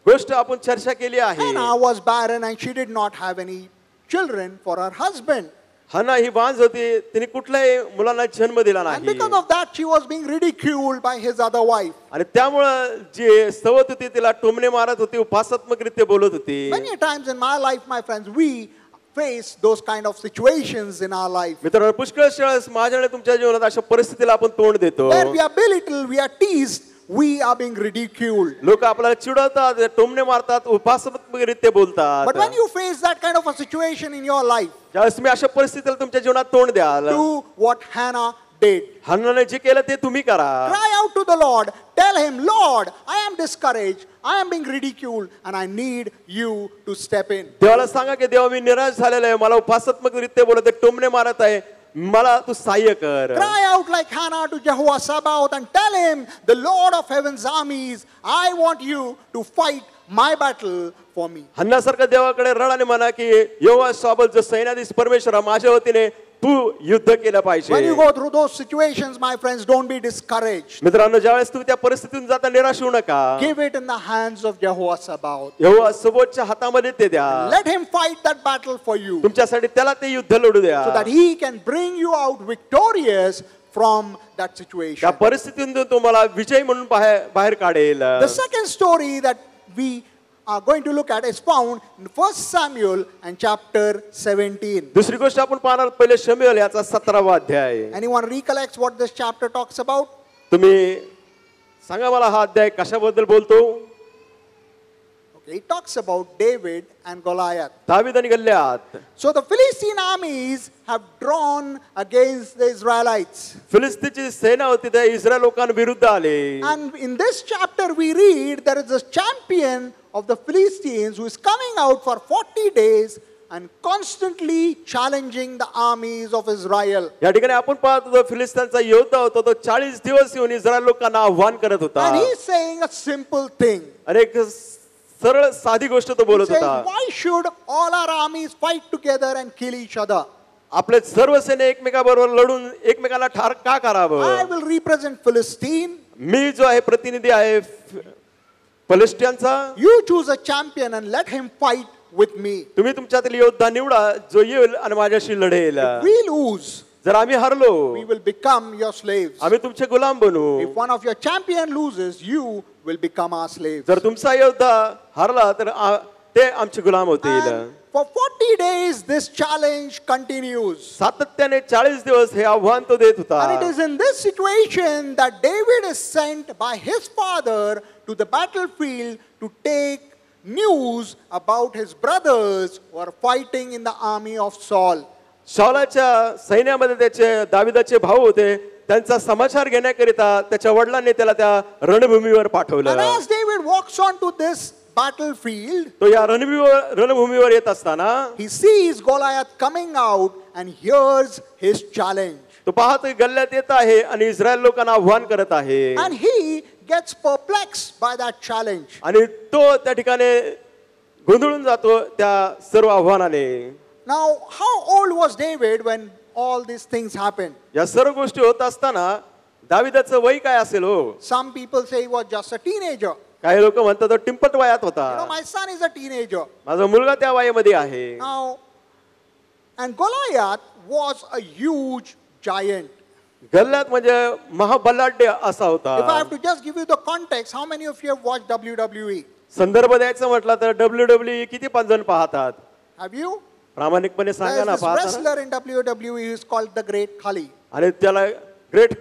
गोष्ट आपण चर्चा केली आहे. Hannah was barren and she did not have any children for her husband. हन्ना ही बांझ होती, तिने कुठल्याही मुलांना जन्म दिला And नाही. because of that she was being ridiculed by his other wife. आणि त्यामुळं जी सवत होती तिला टोमणे मारत होती, उपासात्मकरित्या बोलत होती. Many times in my life, my friends, we face those kind of situations in our life. मित्रांनो, पुष्कळ वेळेस माझ्या आणि तुमच्या जीवनात अशा परिस्थितीला आपण तोंड देतो. Where we are belittled, we are teased, we are being ridiculed. लोक आपल्याला चिडवतात, टोमणे मारतात, उपासात्मकरित्या बोलतात. But when you face that kind of a situation in your life, ज्यावेळेस तुम्ही अशा परिस्थितीला तुमच्या जीवनात तोंड द्याल, do what Hannah did. हन्नाने जे केलं ते तुम्ही करा. Cry out to the Lord. Tell him, Lord, I am discouraged. I am being ridiculed and I need you to step in. देवाला सांगा की देवा मी निराश झालेला आहे, मला उपासात्मकरित्या बोलत आहे, टोमणे मारत आहे, मला तू सहाय्य कर. Cry out like Hannah to Jehovah Sabaoth and tell him, the Lord of heaven's armies, I want you to fight my battle for me. हन्नासारखं देवाकडे रड आणि म्हणा की यहोवा साबोत जो सैन्याधीश परमेश्वर माझ्या वतीने तू युद्ध केलं पाहिजे. When you go through those situations, my friends, don't be discouraged. मित्रांनो, ज्यावेळेस तुम्ही त्या परिस्थितीतून जाता निराश होऊ नका. Give it in the hands of Jehovah Sabaoth. यहोवा साबोतच्या हातामध्ये ते द्या. Let him fight that battle for you तुमच्यासाठी त्याला ते युद्ध लढू द्या. so that he can bring you out victorious from that situation. त्या परिस्थितीतून तुम्हाला विजय म्हणून बाहेर काढेल. The second story that we are going to look at is found in 1 Samuel and chapter 17. दुसरी गोष्ट आपण पाहणार पहिले शमूएल याचा 17वा अध्याय. Anyone recollects what this chapter talks about? तुम्ही सांगा मला हा अध्याय कशाबद्दल बोलतो. Okay, it talks about David and Goliath. David आणि गल्ल्यात. So the Philistine armies have drawn against the Israelites. फिलिस्तीची सेना होती त्या इस्रायल लोकांविरुद्ध आले. And in this chapter we read there is a champion of the Philistines who is coming out for 40 days and constantly challenging the armies of Israel. या ठिकाणी आपण पाहतो तो फिलिस्तीनचा योद्धा होता तो 40 दिवस येऊन इस्रायल लोकांना आव्हान करत होता. And he is saying a simple thing. आणि एक सरळ साधी गोष्ट तो He बोलत says, होता. why should all our armies fight together and kill each other? आपले सर्व सेने एकमेकाबरोबर लढून एकमेकाला ठार का I करावं? will represent Philistine. मी जो आहे प्रतिनिधी आहे फलिस्टियनचा. You choose a champion and let him fight with me. तुम्ही तुमच्यातील योद्धा निवडा जो येईल आणि माझ्याशी लढेल. We lose, जर आम्ही हरलो we will become your slaves. आम्ही तुमचे गुलाम बनू. If one of your champion loses, you will become our slaves. जर तुमचा योद्धा हरला तर ते आमचे गुलाम होतील. And for 40 days this challenge continues. सातत्याने 40 दिवस हे आव्हान तो देत होता. And it is in this situation that David is sent by his father to the battlefield to take news about his brothers who are fighting in the army of Saul. शौलाच्या सैन्यामध्ये त्याचे दाविदाचे भाऊ होते त्यांचा समाचार घेण्याकरिता त्याच्या वडिलांनी त्याला त्या रणभूमीवर And पाठवलं. as David walks on to this battlefield, तो या रणभूमीवर येत असताना he sees Goliath coming out and hears his challenge. तो पाहतो गल्ल्यात येत आहे आणि इस्रायल लोकांना आव्हान करत आहे. And he gets perplexed by that challenge. आणि तो त्या ठिकाणी गोंधळून जातो त्या सर्व आव्हानाने. Now, how old was David when all these things happened? या सर्व गोष्टी होत असताना दाविदाचं वय काय असेल हो? Some people say he was just a teenager. काही लोक म्हणतात तो टिंपट वयात होता. My son is a teenager. माझा मुलगा त्या वयामध्ये आहे. Now, and Goliath was a huge giant. गल्ल्यात म्हणजे महाबलाढ्य असा होता. If I have to just give you the context, how many of you have watched WWE? संदर्भ द्यायचं म्हटलं तर WWE किती जण पाहतात? Have you? प्रामाणिकपणे There सांगा is ना, this पाहता ना? wrestler in WWE who is called the Great Khali. आणि त्याला ग्रेट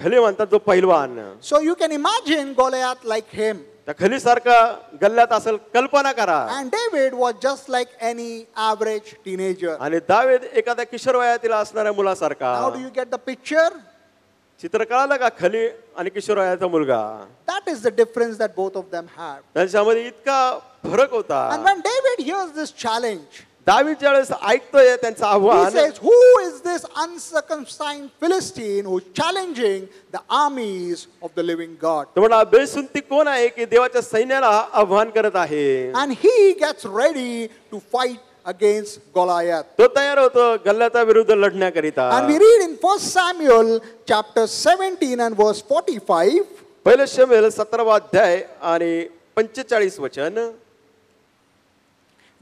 खली म्हणतात जो पहिलवान. So you can imagine Goliath like him. त्या खलीसारखा गल्ल्यात असेल कल्पना करा. And David was just like any average teenager. आणि दावीद एखाद्या किशोर वयातील असणाऱ्या मुलासारखा. How do you get the picture? चित्र कळालं का? खली आणि किशोर वयाचा मुलगा That is the difference that both of them have. त्यांच्यामध्ये इतका फरक होता. And when David hears this challenge, David ज्यावेळेस ऐकतोय त्यांचं he आव्हान says, who is this uncircumcised Philistine who is challenging the armies of the living God? तो म्हणा बेसुंती कोण आहे की देवाच्या सैन्याला आव्हान करत आहे. And he gets ready to fight against Goliath. तो तयार होतो गल्ल्याच्या विरुद्ध लढण्याकरिता. And we read in 1 Samuel chapter 17 and verse 45. पहिलं शमूएल 17वा अध्याय आणि 45 वचन.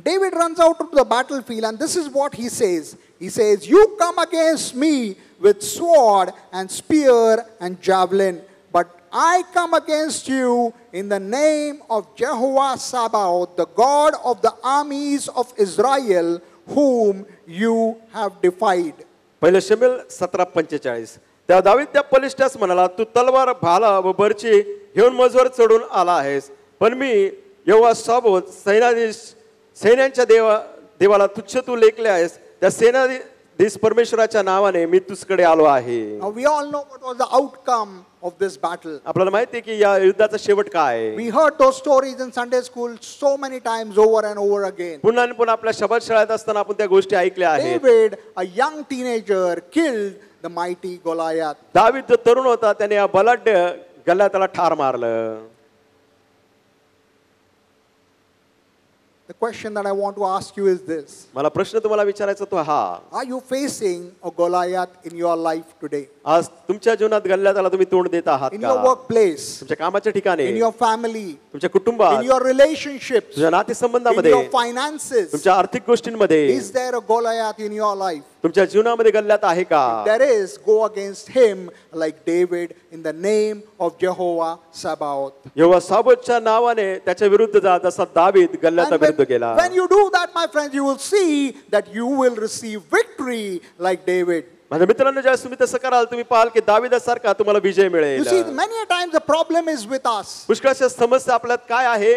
David runs out to the battlefield and this is what he says. He says, you come against me with sword and spear and javelin, but I come against you in the name of Jehovah Sabaoth, the God of the armies of Israel, whom you have defied. पहिलं शमूएल 17:45. त्या दावीद त्या पलिष्ठास म्हणाला, तू तलवार, भाला व बर्ची घेऊन मजवर चढून आला आहेस, पण मी यहोवा साबाओथ सैन्यांच्या देवाला तुच्छ तू लेखले आहेस. त्या सेनाधीश परमेश्वराच्या नावाने मी तुझकडे आलो आहे. Now we all know what was the outcome of this battle. आपल्याला माहिती आहे की या युद्धाचा शेवट काय. We heard those stories in Sunday school so many times over and over again. पुन्हा आणि पुन्हा आपल्या शबत शाळेत असताना आपण त्या गोष्टी ऐकल्या आहेत. David, a young teenager, killed the mighty Goliath. David जो तरुण होता त्याने या बलाढ्य गल्ल्याला ठार मारलं. The question that I want to ask you is this. मला प्रश्न तुम्हाला विचारायचा तो हा. Are you facing a Goliath in your life today? आज तुमच्या जीवनात गल्ल्याला तुम्ही तोंड देत आहात In your का? workplace, तुमच्या कामाच्या ठिकाणी, in your family, तुमच्या कुटुंबात, in your relationships, तुमच्या in नातेसंबंधामध्ये, your finances. तुमच्या आर्थिक गोष्टींमध्ये Is there a Goliath in your life? तुमच्या जीवनामध्ये गल्ल्यात आहे का? There is. Go against him like David in the name of Jehovah Sabaoth. यहोवा साबाओथच्या नावाने त्याच्या विरुद्ध जा जसा दावीद गल्ल्याच्या And विरुद्ध गेला. when you do that, my friends, you will see that you will receive victory like David. माझ्या मित्रांनो, ज्यावेळेस तुम्ही तसं कराल तुम्ही पाहाल की दावीदासारखा तुम्हाला विजय You मिळेल. see, many a times the problem is with us. पुष्कळशा समस्या आपल्यात काय आहे?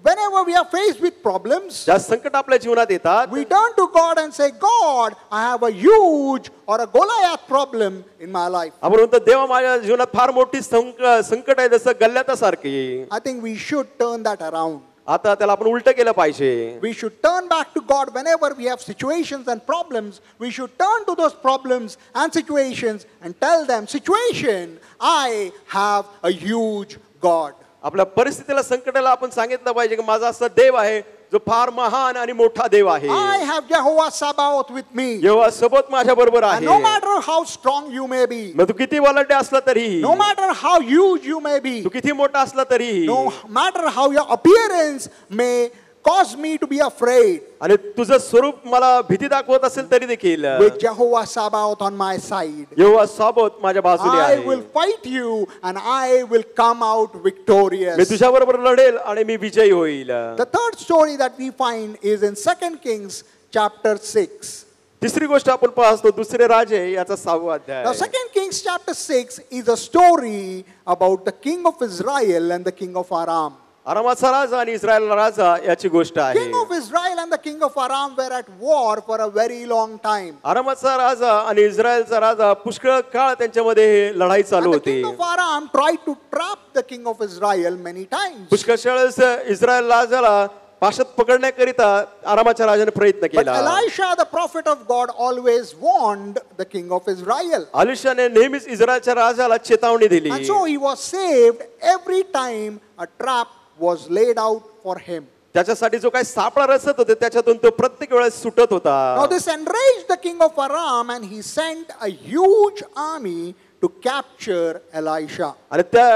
whenever we are faced with problems, ज्या संकट आपल्या जीवनात येतात, we turn to God and say, God, I have a huge or a Goliath problem in my life. आपण म्हणतो देवा माझ्या जीवनात फार मोठी संकट आहे, जसं गल्ल्यातासारखी. I think we should turn that around. आता त्याला आपण उलट केलं पाहिजे. We should turn back to God whenever we have situations and problems. We should turn to those problems and situations and tell them, situation, I have a huge God. आपल्या परिस्थितीला संकटाला आपण सांगितलं पाहिजे की माझा असा देव आहे जो फार महान आणि मोठा देव आहे. I have Jehovah Sabaoth with me. यहोवा सबोत माझ्या बरोबर And आहे. no matter how strong you may be, मग तू किती बलाढ्य असला तरीही, no matter how huge you may be, तू किती मोठा असला तरीही, no matter how your appearance may cause me to be afraid, आणि तुझं स्वरूप मला भीती दाखवत असेल तरी देखील, with Jehovah Sabaoth on my side, यहोवा सबोत माझ्या बाजूने I आहे. will fight you and I will come out me victorious. तुझ्या बरोबर लढेल आणि मी विजयी होईल. The third story that we find is in 2 Kings chapter 6. तिसरी गोष्ट आपण पाहतो दुसरे राजे याचा 6वा अध्याय. Now 2 Kings chapter 6 is a story about the king of Israel and the king of Aram. अरामाचा राजा आणि इस्रायलचा राजा याची गोष्ट आहे. King of Israel and the king of Aram were at war for a very long time. अरामाचा राजा आणि इस्रायलचा राजा पुष्कळ काळ त्यांच्यामध्ये लढाई चालू And the होती. king of Aram tried to trap the king of Israel many times. पुष्कळ वेळेस इस्रायल राजाला पाशात पकडण्याकरिता आरामाच्या राजाने प्रयत्न But केला. Elisha, the prophet of God, always warned the king of Israel. अलिशाने नेहमीच इस्रायलच्या राजाला चेतावणी दिली. And so he was saved every time a trap was laid out for him. त्याच्यासाठी जो काही सापळा रचत होते त्याच्यातून तो प्रत्येक वेळेस सुटत होता. Now this enraged the king of Aram and he sent a huge army to capture Elisha. आणि त्या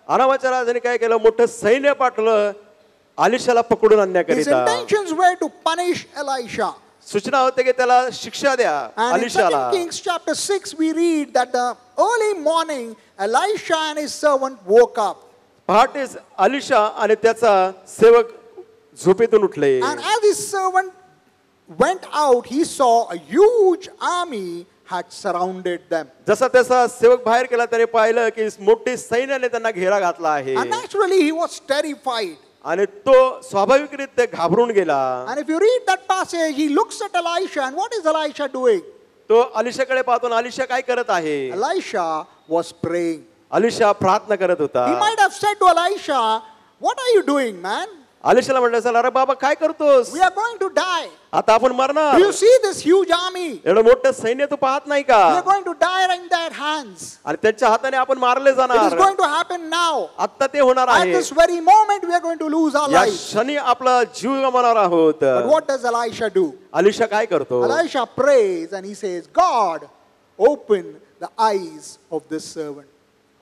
आरामाच्या राजाने काय केलं, मोठं सैन्य पाठवलं अलिशाला पकडून His आणण्याकरिता. intentions were to punish Elisha. सूचना होते की त्याला शिक्षा द्या And in अलिशाला. 2 Kings chapter 6 we read that the early morning Elisha and his servant woke up. पहाटेच Alisha आणि त्याचा सेवक झोपेतून उठले. And as his servant went out, he saw a huge army had surrounded them. जसा त्याचा सेवक बाहेर गेला त्याने पाहिलं की मोठी सैन्याने त्यांना घेरा घातला आहे. And naturally he was terrified. आणि तो स्वाभाविकरित्या घाबरून गेला. And if you read that passage, he looks at Elisha, and what is Elisha doing? तो अलिशाकडे पाहतो आणि अलिशा काय करत आहे. Elisha was praying. अलिशा प्रार्थना करत होता. He might have said to Elisha, what are you doing, man? अलिशाला म्हटलं असेल, अरे बाबा काय करतोस, We are going to die. आता आपण मरणार. Do you see this huge army? एवढं मोठं सैन्य तू पाहत नाही का. We are going to die in their hands. आणि त्यांच्या हाताने आपण मारले It is जाणार. going to happen now. आता ते होणार At आहे. this very moment, we are going to lose our या lives. क्षणी आपला जीव गमावणार आहोत. But what does Elisha do? Alisha काय करतो. Elisha prays and he says, God, open the eyes of this servant.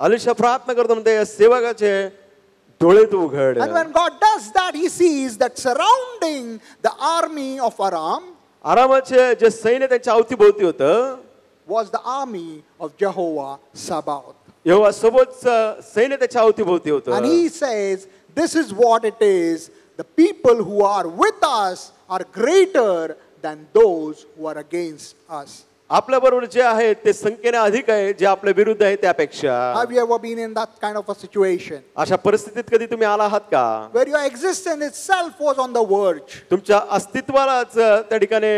Alisha प्रार्थना करतो म्हणते सेवकाचे डोळे तू उघड. And when God does that, he sees that surrounding the army of Aram आरामाचे जे सैन्य त्यांच्या अवतीभोवती होतं was the army of Jehovah Sabaoth. यहोवा सबोतचं सैन्य त्याच्या अवतीभोवती होतं. And he says, this is what it is. The people who are with us are greater than those who are against us. आपल्या बरोबर जे आहे ते संख्येने अधिक आहे जे आपल्या विरुद्ध आहे त्यापेक्षा. Have you ever been in that kind of a situation अशा परिस्थितीत कधी तुम्ही आला आहात का. where your existence itself was on the verge? तुमच्या अस्तित्वालाच त्या ठिकाणी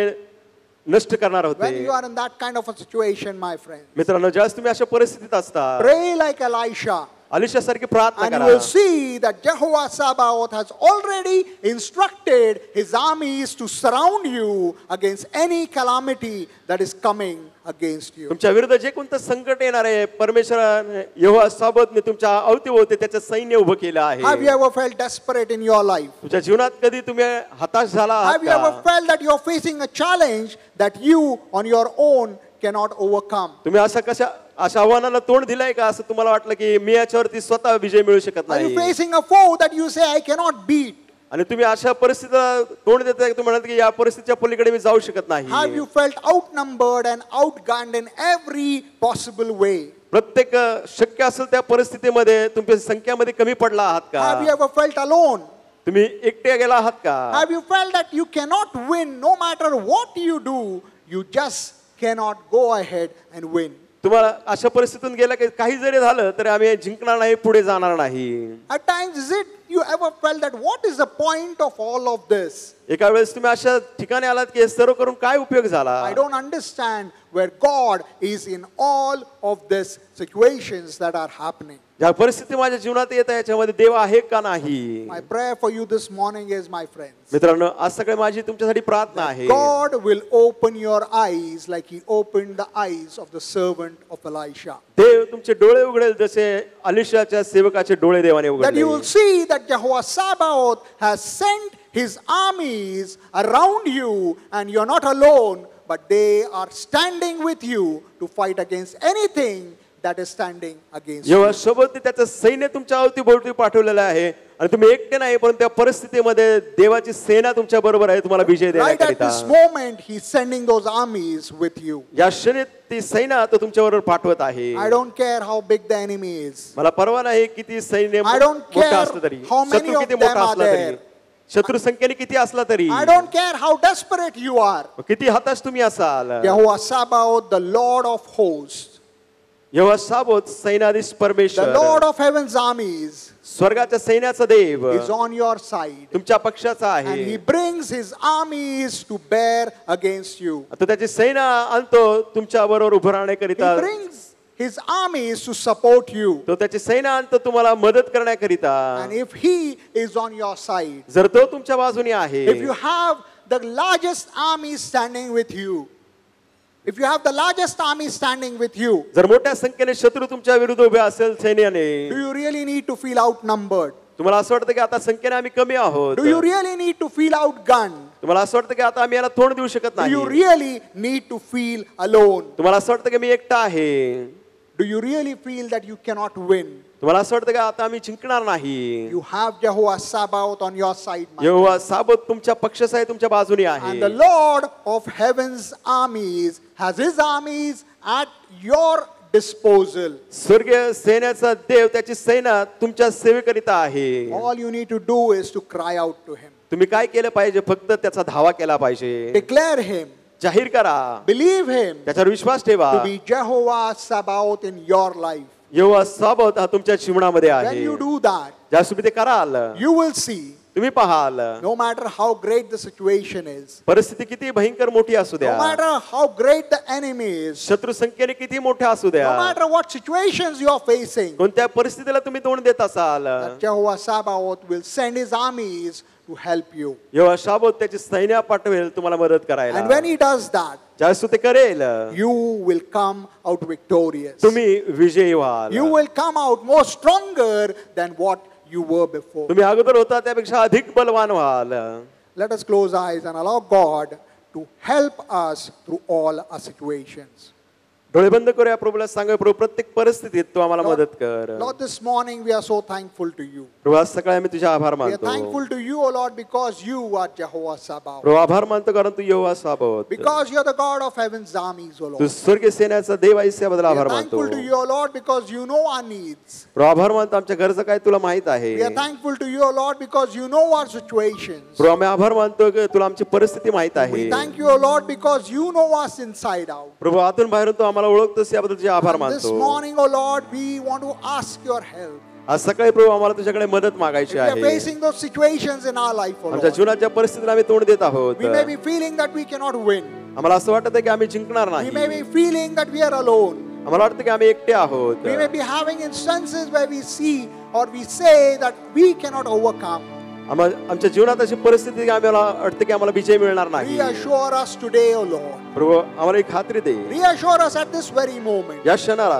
नष्ट करणार When होते. you are in that kind of a situation, my friend, मित्रांनो, ज्यावेळेस तुम्ही अशा परिस्थितीत असता pray like Elisha. अलिशा सारखी प्रार्थना And you करा. will see that Jehovah Sabaoth has already instructed his armies to surround you against any calamity that is coming against you. तुमच्या विरुद्ध जे कोणतं संकट येणार आहे परमेश्वराने यहोवा साबतने तुमच्या अवतीभोवती त्याचं सैन्य उभं केलं Have आहे. you ever felt desperate in your life? तुमच्या जीवनात कधी तुम्ही हताश झाला आहात Have you ever का. felt that you are facing a challenge that you on your own cannot overcome? तुम्ही अशा आव्हानाला तोंड दिलंय का, असं तुम्हाला वाटलं की मी याच्यावरती स्वतः विजय मिळू शकत Are you नाही. facing a foe that you say, I cannot beat? आणि तुम्ही अशा परिस्थितीला तोंड देताय तुम्ही म्हणाल की या परिस्थितीच्या पलीकडे मी जाऊ शकत Have नाही. you felt outnumbered and outgunned in every possible way? प्रत्येक शक्य असेल त्या परिस्थितीमध्ये तुमच्या संख्यामध्ये कमी पडला आहात Have you का. ever felt alone? तुम्ही एकटे गेला आहात का. Have you felt that you cannot win no matter what you do? You just cannot go ahead and win. तुम्हाला अशा परिस्थितीतून गेला की काही जरी झालं तरी आम्ही जिंकणार नाही, पुढे जाणार नाही. At times is it you ever felt that what is the point of all of this? एका वेळेस तुम्ही अशा ठिकाणी आलात की हे सर्व करून काय उपयोग झाला? I don't understand where God is in all of these situations that are happening. ज्या परिस्थिती माझ्या जीवनात येत आहे याच्यामध्ये देव आहे का नाही? My prayer for you this morning is, my friends, मित्रांनो, आज सकाळी माझी तुमच्यासाठी प्रार्थना आहे. God will open your eyes like He opened the eyes of the servant of Elisha. देव तुमचे डोळे उघडेल जसे अलिशाच्या सेवकाचे डोळे देवाने That you will उघडले. see that Jehovah Sabaoth has sent His armies around you, and you're not alone, but they are standing with you to fight against anything that is standing against you. जेव्हा सोबत त्याचं सैन्य तुमच्या अवतीभोवती पाठवलेलं आहे आणि तुम्ही एकटे नाही, पण त्या परिस्थितीमध्ये देवाची सेना तुमच्या बरोबर आहे तुम्हाला विजय Right at देण्याकरिता. this moment, He's sending those armies with you. या क्षणी ती सेना तो तुमच्या बरोबर पाठवत आहे. I don't care how big the enemy is. मला परवा नाही किती सैन्य I don't मोठा care असलं तरी, how many शत्रू of किती them मोठा are असला there. तरी, शत्रू संख्येने किती असला तरी, I don't care how desperate you are. किती हताश तुम्ही असाल, Jehovah Sabaoth, the Lord of hosts, Jehovah साबोत सैन्याधीश the परमेश्वर, Lord of heaven's armies, स्वर्गाच्या सैन्याचा देव is on your side. तुमच्या पक्षाचा And He आहे. brings His armies to bear against you. तो त्याची सेना आणतो तुमच्या बरोबर उभं He राहण्याकरिता. brings His armies to support you. तो त्याची सेना आणतो तुम्हाला मदत करण्याकरिता. And if He is on your side, जर तो तुमच्या बाजूने आहे, if you have the largest army standing with you, if you have the largest army standing with you, जर मोठ्या संख्येने शत्रू तुमच्या विरुद्ध उभे असेल सैन्याने, do you really need to feel outnumbered? तुम्हाला असं वाटतं की आता संख्येने आम्ही कमी आहोत? Do you really need to feel outgunned? तुम्हाला असं वाटतं की आता आम्ही याला तोंड देऊ शकत Do you नाही? really need to feel alone? तुम्हाला असं वाटतं की मी एकटा आहे? Do you really feel that you cannot win? तुम्हाला असं वाटतं की आता आम्ही जिंकणार नाही? You have Jehovah Sabaoth on your side, my यहोवा साबोत तुमच्या पक्षाचा आहे, तुमच्या बाजूने And the आहे. Lord of heaven's armies has His armies at your disposal. स्वर्गीय सैन्याचा देव त्याची सेना तुमच्या सेवेकरिता आहे. All you need to do is to cry out to Him. तुम्ही काय केलं पाहिजे? फक्त त्याचा धावा केला पाहिजे. Declare Him. जाहीर करा, Believe Him त्याच्यावर विश्वास ठेवा. to be Jehovah Sabaoth in your life. यहोवा साबोत हा तुमच्या जीवनामध्ये When आहे. you do that, ज्या तुम्ही ते कराल, you will see, तुम्ही पाहाल, no matter how great the situation is, परिस्थिती किती भयंकर मोठी असू no द्या, matter how great the enemy is, शत्रू संख्येने किती मोठ्या असू द्या, no matter what situations you are facing, कोणत्या परिस्थितीला तुम्ही तोंड देत असाल, that Jehovah Sabaoth will send His armies to help you. यहोवा साबोत त्याची सैन्य पाठवेल तुम्हाला मदत करायला. And when He does that, ज्यावेळेस तू ते करेल, you will come out victorious. तुम्ही विजयी व्हाल. You will come out more stronger than what you were before. तुम्ही अगोदर होता त्यापेक्षा अधिक बलवान व्हाल. Let us close our eyes and allow God to help us through all our situations. डोळे बंद करूया. प्रभूला सांगा, प्रभू प्रत्येक परिस्थितीत तू आम्हाला मदत कर. Lord, this morning we are so thankful to you. प्रभू आज सकाळी आम्ही तुझे आभार We are मानतो. thankful to you, O Lord, because you are Jehovah Sabaoth. प्रभू आभार मानतो कारण तू यहोवा साबोत, Because you are the God of heaven's armies, O तू Lord. स्वर्गीय सेनेचा देव आहेस याबद्दल We आभार are मानतो. thankful to you, O Lord, because you know our needs. प्रभू आभार मानतो आमच्या गरजा काय तुला माहित आहे. We are thankful to you, O Lord, because you know our situations. प्रभू आम्ही आभार मानतो की तुला आमची परिस्थिती माहित आहे. We thank you, O Lord, because you know us inside out. प्रभू आतून बाहेरून तू आम्हाला ओळखतोस याबद्दल तुझे आभार And this मानतो. morning, O Lord, we want to ask your help. आज सकाळी प्रभू आम्हाला तुझ्याकडे मदत मागायची We are आहे. facing those situations in our life, O आमच्या Lord. जीवनाच्या परिस्थितीला आम्ही तोंड देत आहोत. We may be feeling that we cannot win. आम्हाला असं वाटत आहे की आम्ही जिंकणार We may नाही. be feeling that we are alone. आम्हाला वाटतं की आम्ही एकटे आहोत. We may be having instances where we see or we say that we cannot overcome. आमच्या जीवनात अशी परिस्थिती की आम्हाला वाटतं की आम्हाला विजय मिळणार नाही. Reassure us today, O Lord. प्रभू आम्हाला एक खात्री दे Reassure us at this very moment. या क्षणाला.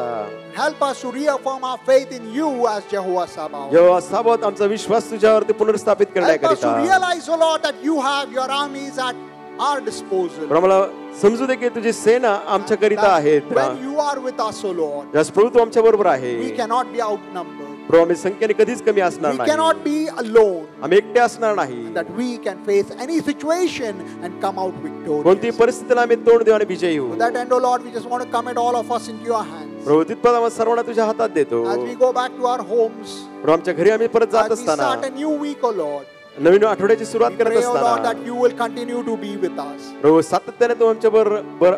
Help us to reaffirm our faith in you as Jehovah Sabaoth. यहोवा साबोत आमचा विश्वास तुझ्यावरती पुनर्स्थापित Help us to करण्याकरिता. realize, O Lord, that you have your armies at our disposal. प्रभू आम्हाला समजू दे की तुझी सेना आमच्याकरिता आहेत. That when you are with us, O Lord, ज्यास प्रभू तू आमच्या बरोबर आहे. we cannot be outnumbered. प्रभू आम्ही संख्येने कधीच कमी असणार We नाही. cannot be alone. आम्ही एकटे असणार नाही. That we can face any situation and come out victorious. कोणती परिस्थितीला आम्ही तोंड देऊ आणि विजयी होऊ. To that end, O Lord, we just want to commit all of us into your hands. प्रभू तिथपर्यंत आम्हाला सर्वांना तुझ्या हातात देतो. As we go back to our homes, प्रभू आमच्या घरी आम्ही परत जात as we असताना, start a new week, O Lord, नवीन आठवड्याची सुरुवात we करत pray, O Lord, असताना that you will continue to be with us. प्रभू सातत्याने तू आमच्या बरोबर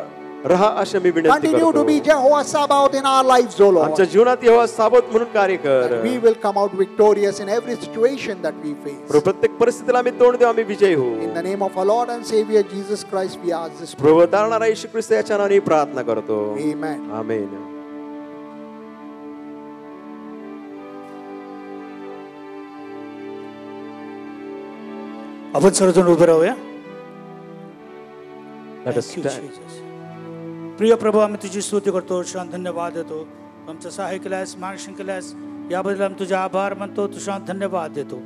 राहा अशी मी विनंती Continue to be करतो. Jehovah Sabaoth in our lives, O Lord. आमच्या जीवनात यहोवा साबोत म्हणून कार्य कर. We will come out victorious in every situation that we face. प्रभू प्रत्येक परिस्थितीला आम्ही तोंड देऊ, आम्ही विजयी होऊ. In the name of our Lord and Savior Jesus Christ, we ask this. प्रभू तारणारा येशू ख्रिस्त याच्या नावाने प्रार्थना करतो. Amen. आमेन. आपण सर्वजण उभे राहूया. Let us Thank you, stand. Jesus. प्रिय प्रभू, आम्ही तुझी स्तुती करतो, शांत धन्यवाद देतो. आमचं सहाय्य केल्यास, मार्गदर्शन केल्यास याबद्दल आम्ही तुझे आभार मानतो. तुझा धन्यवाद देतो.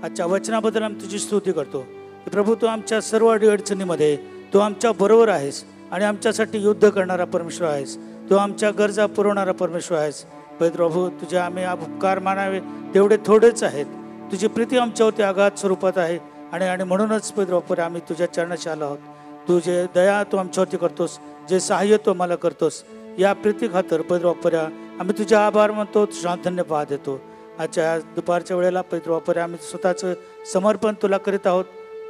आजच्या वचनाबद्दल आम्ही तुझी स्तुती करतो. की प्रभू, तू आमच्या सर्व अडचणीमध्ये तू आमच्या बरोबर आहेस आणि आमच्यासाठी युद्ध करणारा परमेश्वर आहेस. तू आमच्या गरजा पुरवणारा परमेश्वर आहेस. प्रभू, तुझे आम्ही उपकार मानावे तेवढे थोडेच आहेत. तुझी प्रीती आमच्यावरती अगाध स्वरूपात आहे आणि म्हणूनच प्रभू आम्ही तुझ्या चरणाशी आलो आहोत. तुझे दया तू आमच्यावरती करतोस, जे सहाय्य तू आम्हाला करतोस. या प्रीती खातर पैद्रवापर्या आम्ही तुझे आभार मानतो. तुझा धन्यवाद देतो. आजच्या दुपारच्या वेळेला पैद्रवापर्या आम्ही स्वतःचं समर्पण तुला करीत आहोत.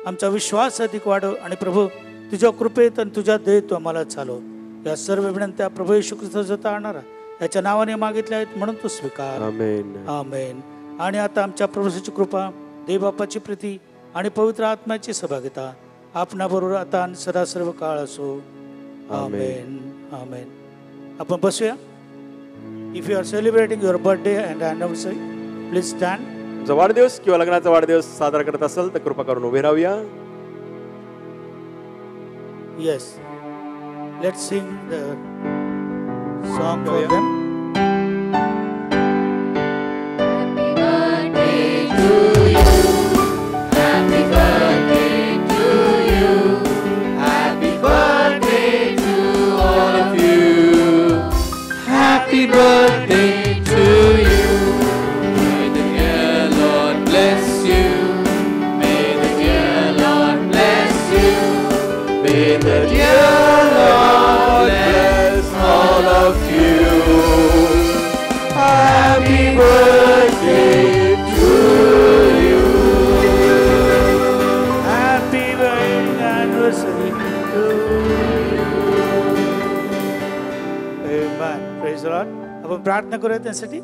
आमचा विश्वास अधिक वाढव आणि प्रभू तुझ्या कृपेत आणि तुझ्या दयेत तू आम्हाला चालव. या सर्व विनंत्या प्रभू येशू ख्रिस्त तारणारा याच्या नावाने मागितल्या आहेत म्हणून तू स्वीकार. आमेन. आमेन. आणि आता आमच्या प्रभूची कृपा, देवबापाची प्रीती आणि पवित्र आत्म्याची सहभागिता आपणाबरोबर आता आणि सदा सर्व काळ असो. आमेन. आमेन. आपण बसूया. If you are celebrating your birthday and anniversary, please stand. तुमचा वाढदिवस किंवा लग्नाचा वाढदिवस साजरा करत असेल तर कृपा करून उभे राहूया. Yes, let's Singh the song for them. Happy birthday to you. May the dear Lord bless you. May the dear Lord bless you. May the dear Lord bless all of you. Happy birthday to you. Happy birthday anniversary to you. Amen. Praise the Lord. आपण प्रार्थना करूया त्यांसाठी.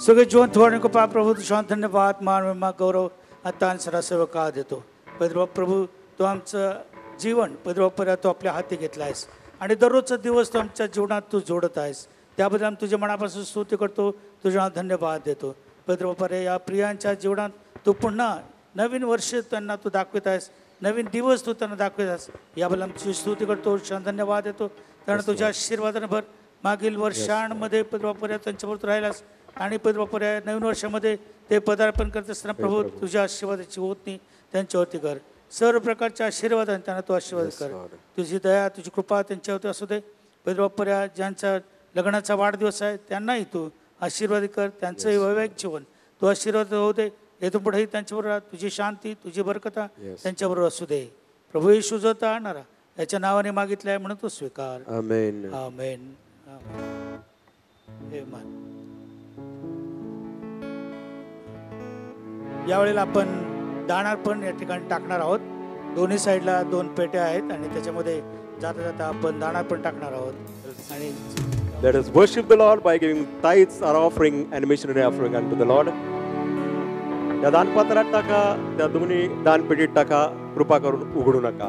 सगळे जीवन थोडे को पा प्रभू तुझा धन्यवाद, मान महिमा गौरव आता आणि सदा सर्व काळ देतो. प्रभू तू आमचं जीवन पर्यंत तू आपल्या हाती घेतला आहेस आणि दररोजचा दिवस तू आमच्या जीवनात तू जोडत आहेस. त्याबद्दल आम्ही तुझ्या मनापासून स्तुती करतो. तुझा धन्यवाद देतो. पर्या या प्रियांच्या जीवनात तू पुन्हा नवीन वर्ष त्यांना तू दाखवित आहेस, नवीन दिवस तू त्यांना दाखवित आहेस. याबद्दल आम्ही तुझी स्तुती करतो. धन्यवाद देतो. कारण तुझ्या आशीर्वादाने भर मागील वर्षांमध्ये पर्या त्यांच्याबरोबर राहिलास आणि पर्या नवीन वर्षामध्ये ते पदार्पण करत असताना प्रभू तुझ्या आशीर्वादाची ओतणी त्यांच्यावरती कर. सर्व प्रकारच्या आशीर्वादाने त्यांना तू आशीर्वाद कर. तुझी दया, तुझी कृपा त्यांच्यावरती असू दे. पर्या ज्यांचा लग्नाचा वाढदिवस आहे त्यांनाही तू आशीर्वाद कर. त्यांचंही वैवाहिक जीवन तू आशीर्वाद होऊ दे. येथून पुढेही त्यांच्याबरोबर तुझी शांती, तुझी बरकता त्यांच्याबरोबर असू दे. प्रभू येशू जो तारणारा याच्या नावाने मागितलं आहे म्हणून तू स्वीकार. आमेन. आमेन. आमेन. यावेळेला आपण दानार्पण या ठिकाणी टाकणार आहोत. दोन्ही साईडला 2 पेट्या आहेत आणि त्याच्यामध्ये जाता जाता आपण दानार्पण टाकणार आहोत. आणि Let us worship the Lord by giving tithes, our offering and missionary offering unto the Lord. त्या दानपात्रात टाका, त्या दोन्ही दानपेटीत टाका. कृपा करून उघडू नका.